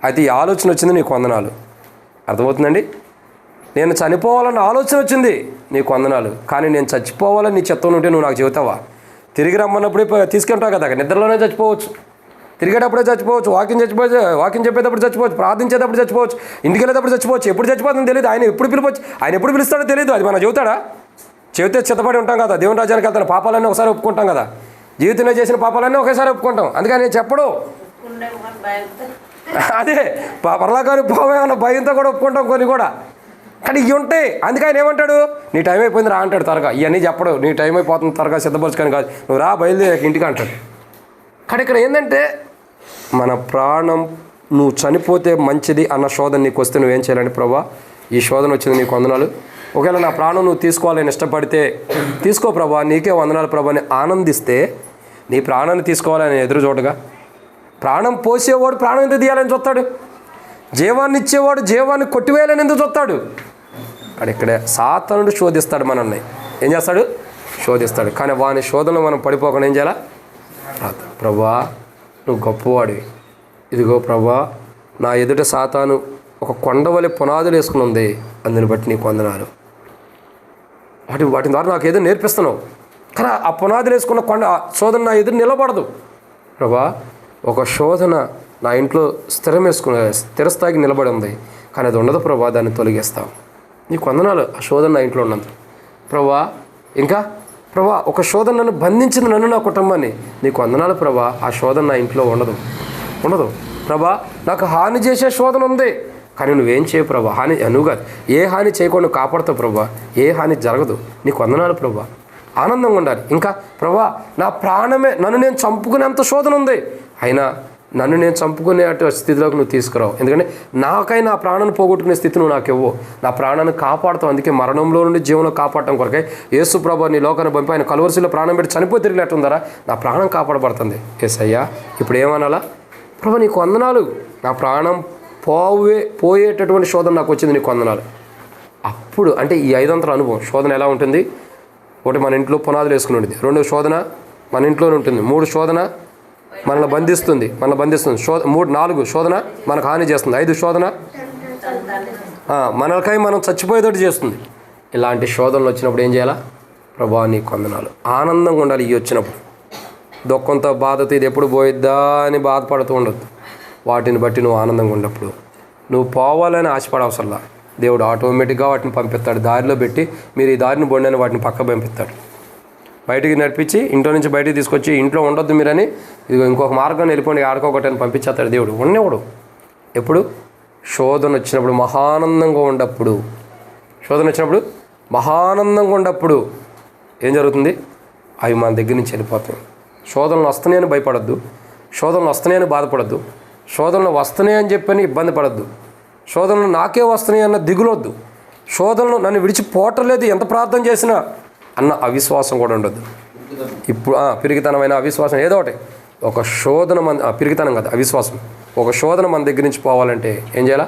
[SPEAKER 1] అయితే ఈ ఆలోచన వచ్చింది, నీకు వందనాలు. అర్థమవుతుందండి? నేను చనిపోవాలన్న ఆలోచన వచ్చింది, నీకు వందనాలు. కానీ నేను చచ్చిపోవాలని నీ చిత్తం ఉంటే నువ్వు నాకు చెబుతావా? తిరిగి రమ్మన్నప్పుడే తీసుకెళ్తావు కదా, నిద్రలోనే చచ్చిపోవచ్చు, తిరిగేటప్పుడే చచ్చిపోవచ్చు, వాకింగ్ చెప్పేటప్పుడు చచ్చిపోవచ్చు, ప్రార్థించేటప్పుడు చచ్చిపోవచ్చు, ఇంటికి వెళ్ళేటప్పుడు చచ్చిపోవచ్చు. ఎప్పుడు చచ్చిపోతుందో తెలియదు. ఆయన ఎప్పుడు పిలుస్తాడో తెలియదు. అది మనం చెబుతాడా? చెబితే చిత్తపడి ఉంటాం కదా, దేవుని రాజ్యానికి వెళ్తాను, పాపాలన్నీ ఒకసారి ఒప్పుకుంటాం కదా, జీవితంలో చేసిన పాపాలన్నీ ఒకేసారి ఒప్పుకుంటాం. అందుకని నేను చెప్పడు, అదే పరలోకానికి పోవేమన్న భయంతో కూడా ఒప్పుకుంటాం కొన్ని కూడా. కానీ ఇవి ఉంటాయి. అందుకే ఆయన ఏమంటాడు? నీ టైం అయిపోయింది రా అంటాడు త్వరగా. ఇవన్నీ చెప్పడు, నీ టైం అయిపోతుంది త్వరగా సిద్ధపరచుకొని కాదు, నువ్వు రా బయలుదేరి ఇంటికి అంటాడు. కానీ ఇక్కడ ఏంటంటే మన ప్రాణం నువ్వు చనిపోతే మంచిది అన్న శోధన నీకు వస్తే నువ్వేం చేయాలంటే, ప్రభా, ఈ శోధన వచ్చింది, నీకు వందనాలు. ఒకవేళ నా ప్రాణం నువ్వు తీసుకోవాలని ఇష్టపడితే తీసుకో ప్రభా, నీకే వందనాలు ప్రభా అని ఆనందిస్తే, నీ ప్రాణాన్ని తీసుకోవాలని ఎదురు చూడగా, ప్రాణం పోసేవాడు ప్రాణం ఎందుకు తీయాలని చూస్తాడు, జీవాన్ని ఇచ్చేవాడు జీవాన్ని కొట్టివేయాలని ఎందుకు చూస్తాడు? కానీ ఇక్కడే సాతానుడు శోధిస్తాడు మనల్ని. ఏం చేస్తాడు? శోధిస్తాడు. కానీ వాని శోధనలో మనం పడిపోకుండా ఏం చేయాలా? ప్రభా, నువ్వు గొప్పవాడివి, ఇదిగో ప్రభా, నా ఎదుట సాతాను ఒక కొండ వలె పునాదులు వేసుకుని ఉంది, అందుని బట్టి నీకు వందనాలు. వాటి ద్వారా నాకు ఏదో నేర్పిస్తున్నావు. కానీ ఆ పునాదులు వేసుకున్న కొండ శోధన నా ఎదురు నిలబడదు. ప్రభా, ఒక శోధన నా ఇంట్లో స్థిరస్థాయికి నిలబడి ఉంది, కానీ అది ఉండదు ప్రభా, దాన్ని తొలగిస్తావు, నీకు వందనాలు. ఆ శోధన నా ఇంట్లో ఉన్నది ప్రభా. ఇంకా ప్రభా, ఒక శోధన నన్ను బంధించింది, నన్ను నా కుటుంబాన్ని, నీకు వందనాలు ప్రభా. ఆ శోధన నా ఇంట్లో ఉండదు ప్రభా. నాకు హాని చేసే శోధన ఉంది, కానీ నువ్వేం చేయవు ప్రభా. నువ్వు కాదు, ఏ హాని చేయకుండా కాపాడుతావు ప్రభా, ఏ హాని జరగదు, నీకు వందనాలు ప్రభా. ఆనందంగా ఉండాలి. ఇంకా ప్రభా, నా ప్రాణమే నన్ను నేను చంపుకునేంత శోధన ఉంది, అయినా నన్ను నేను చంపుకునే స్థితిలోకి నువ్వు తీసుకురావు. ఎందుకంటే నాకై నా ప్రాణాన్ని పోగొట్టుకునే స్థితి నువ్వు నాకు ఇవ్వు. నా ప్రాణాన్ని కాపాడుతావు. అందుకే మరణంలో నుండి జీవనంలో కాపాడటం కొరకే యేసు ప్రభు నీ లోకాన్ని పంపి ఆయన కలువరిశిలో ప్రాణం పెట్టి చనిపోయి తిరిగినట్టుందరా, నా ప్రాణం కాపాడబడుతుంది. యేసయ్యా, ఇప్పుడు ఏమనాలా? ప్రభు, నీకు వందనాలు, నా ప్రాణం పోయేటటువంటి శోధన నాకు వచ్చింది, నీకు వందనాలు. అప్పుడు అంటే ఈ 5 అంతల అనుభవం శోధన ఎలా ఉంటుంది? ఒకటి మన ఇంట్లో పునాదులు వేసుకుని ఉంటుంది, 2 శోధన మన ఇంట్లోనే ఉంటుంది, 3 శోధన మనల్ని బంధిస్తుంది 4 శోధన మనకు హాని చేస్తుంది, 5 శోధన మనకై మనం చచ్చిపోయేటట్టు చేస్తుంది. ఇలాంటి శోధనలు వచ్చినప్పుడు ఏం చేయాలా? ప్రభువా నీకు వందనాలు. ఆనందంగా ఉండాలి. ఇవి వచ్చినప్పుడు దుఃఖంతో బాధతో ఇది ఎప్పుడు పోయిద్దా అని బాధపడుతూ ఉండొద్దు. వాటిని బట్టి నువ్వు ఆనందంగా ఉన్నప్పుడు నువ్వు పోవాలని ఆశపడవసరలా, దేవుడు ఆటోమేటిక్గా వాటిని పంపిస్తాడు. దారిలో పెట్టి మీరు ఈ దారిని బొండని వాటిని పక్క పంపిస్తాడు. బయటికి నడిపించి ఇంట్లో నుంచి బయటికి తీసుకొచ్చి ఇంట్లో ఉండొద్దు మీరని ఇది ఇంకొక మార్గాన్ని వెళ్ళిపోండి ఆడుకోకటని పంపించేస్తాడు దేవుడు. ఉన్నవాడు ఎప్పుడు? శోధన వచ్చినప్పుడు మహానందంగా ఉండప్పుడు. శోధన వచ్చినప్పుడు మహానందంగా ఉండప్పుడు ఏం జరుగుతుంది? అవి మన దగ్గర నుంచి వెళ్ళిపోతాయి. శోధనలు వస్తున్నాయని భయపడద్దు, శోధనలు వస్తున్నాయని బాధపడద్దు, శోధనలు వస్తున్నాయని చెప్పని ఇబ్బంది పడద్దు, శోధనలు నాకే వస్తున్నాయి అన్న దిగులొద్దు, శోధనలు నన్ను విడిచిపోవట్లేదు ఎంత ప్రార్థన చేసినా అన్న అవిశ్వాసం కూడా ఉండొద్దు. ఇప్పుడు పిరిగితనమైన అవిశ్వాసం ఏదో ఒకటి, ఒక శోధన పిరిగితనం కదా అవిశ్వాసం. ఒక శోధన మన దగ్గర నుంచి పోవాలంటే ఏం చేయాలా?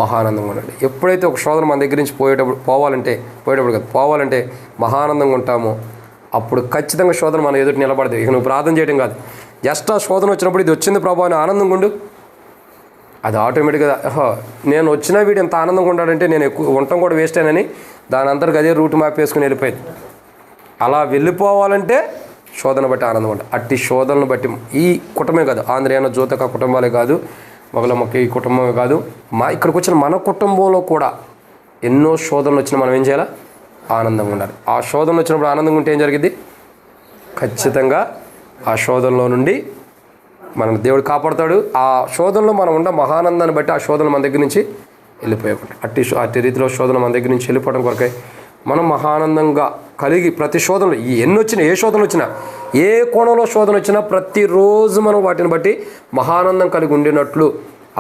[SPEAKER 1] మహానందంగా ఉండండి. ఎప్పుడైతే ఒక శోధన మన దగ్గర నుంచి పోవాలంటే మహానందంగా ఉంటామో అప్పుడు ఖచ్చితంగా శోధన మన ఎదుటి నిలబడదు. ఇక నువ్వు ప్రార్థన చేయడం కాదు, జస్ట్ ఆ శోధన వచ్చినప్పుడు ఇది వచ్చింది ప్రభు అని ఆనందంగా ఉండు. అది ఆటోమేటిక్గా నేను వచ్చినా వీడు ఎంత ఆనందంగా ఉంటాడంటే నేను ఎక్కువ ఉండటం కూడా వేస్ట్ అయినని దాని అంతటికి అదే రూట్ మ్యాప్ వేసుకుని వెళ్ళిపోయింది. అలా వెళ్ళిపోవాలంటే శోధన బట్టి ఆనందం ఉంటుంది. అట్టి శోధనను బట్టి ఈ కుటుంబమే కాదు, ఆంధ్రేయన జ్యోతక కుటుంబాలే కాదు, మొగలమ్మకి ఈ కుటుంబమే కాదు, ఇక్కడికి వచ్చిన మన కుటుంబంలో కూడా ఎన్నో శోధనలు వచ్చినా మనం ఏం చేయాలా? ఆనందంగా ఉండాలి. ఆ శోధనలు వచ్చినప్పుడు ఆనందంగా ఉంటే ఏం జరిగింది? ఖచ్చితంగా ఆ శోధనలో నుండి మనం దేవుడు కాపాడుతాడు. ఆ శోధనలో మనం ఉన్న మహానందాన్ని బట్టి ఆ శోధన మన దగ్గర నుంచి వెళ్ళిపోయకుండా అట్టి రీతిలో శోధన మన దగ్గర నుంచి వెళ్ళిపోవడం కొరకై మనం మహానందంగా కలిగి ప్రతి శోధనలు ఎన్ని వచ్చినా, ఏ శోధనలు వచ్చినా, ఏ కోణంలో శోధన వచ్చినా ప్రతిరోజు మనం వాటిని బట్టి మహానందం కలిగి ఉండినట్లు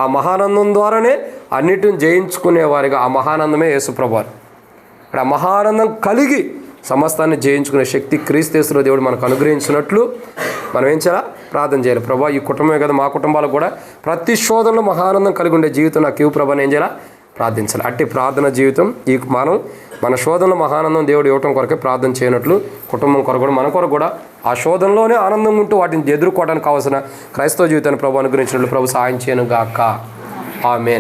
[SPEAKER 1] ఆ మహానందం ద్వారానే అన్నిటిని జయించుకునేవారిగా ఆ మహానందమే యేసుప్రభువారు. ఇక్కడ ఆ మహానందం కలిగి సమస్తాన్ని జయించుకునే శక్తి క్రీస్తు యేసులో దేవుడు మనకు అనుగ్రహించినట్లు మనం ఏం చేయాలా? ప్రార్థన చేయాలి. ప్రభా ఈ కుటుంబమే కదా మా కుటుంబాలకు కూడా ప్రతి శోధనలో మహానందం కలిగి ఉండే జీవితం నాకు ఇవ్వు ప్రభాని ఏం చేయాలా? ప్రార్థించాలి. అట్టి ప్రార్థన జీవితం మన శోధనలో మహానందం దేవుడు ఇవ్వటం కొరకే ప్రార్థన చేయనట్లు కుటుంబం కొరకు కూడా మన కొరకు కూడా ఆ శోధనలోనే ఆనందంగా ఉంటూ వాటిని ఎదుర్కోవడానికి కావాల్సిన క్రైస్తవ జీవితాన్ని ప్రభు అనుగ్రహించినట్లు ప్రభు సహాయం చేయను గాక. ఆమేన్.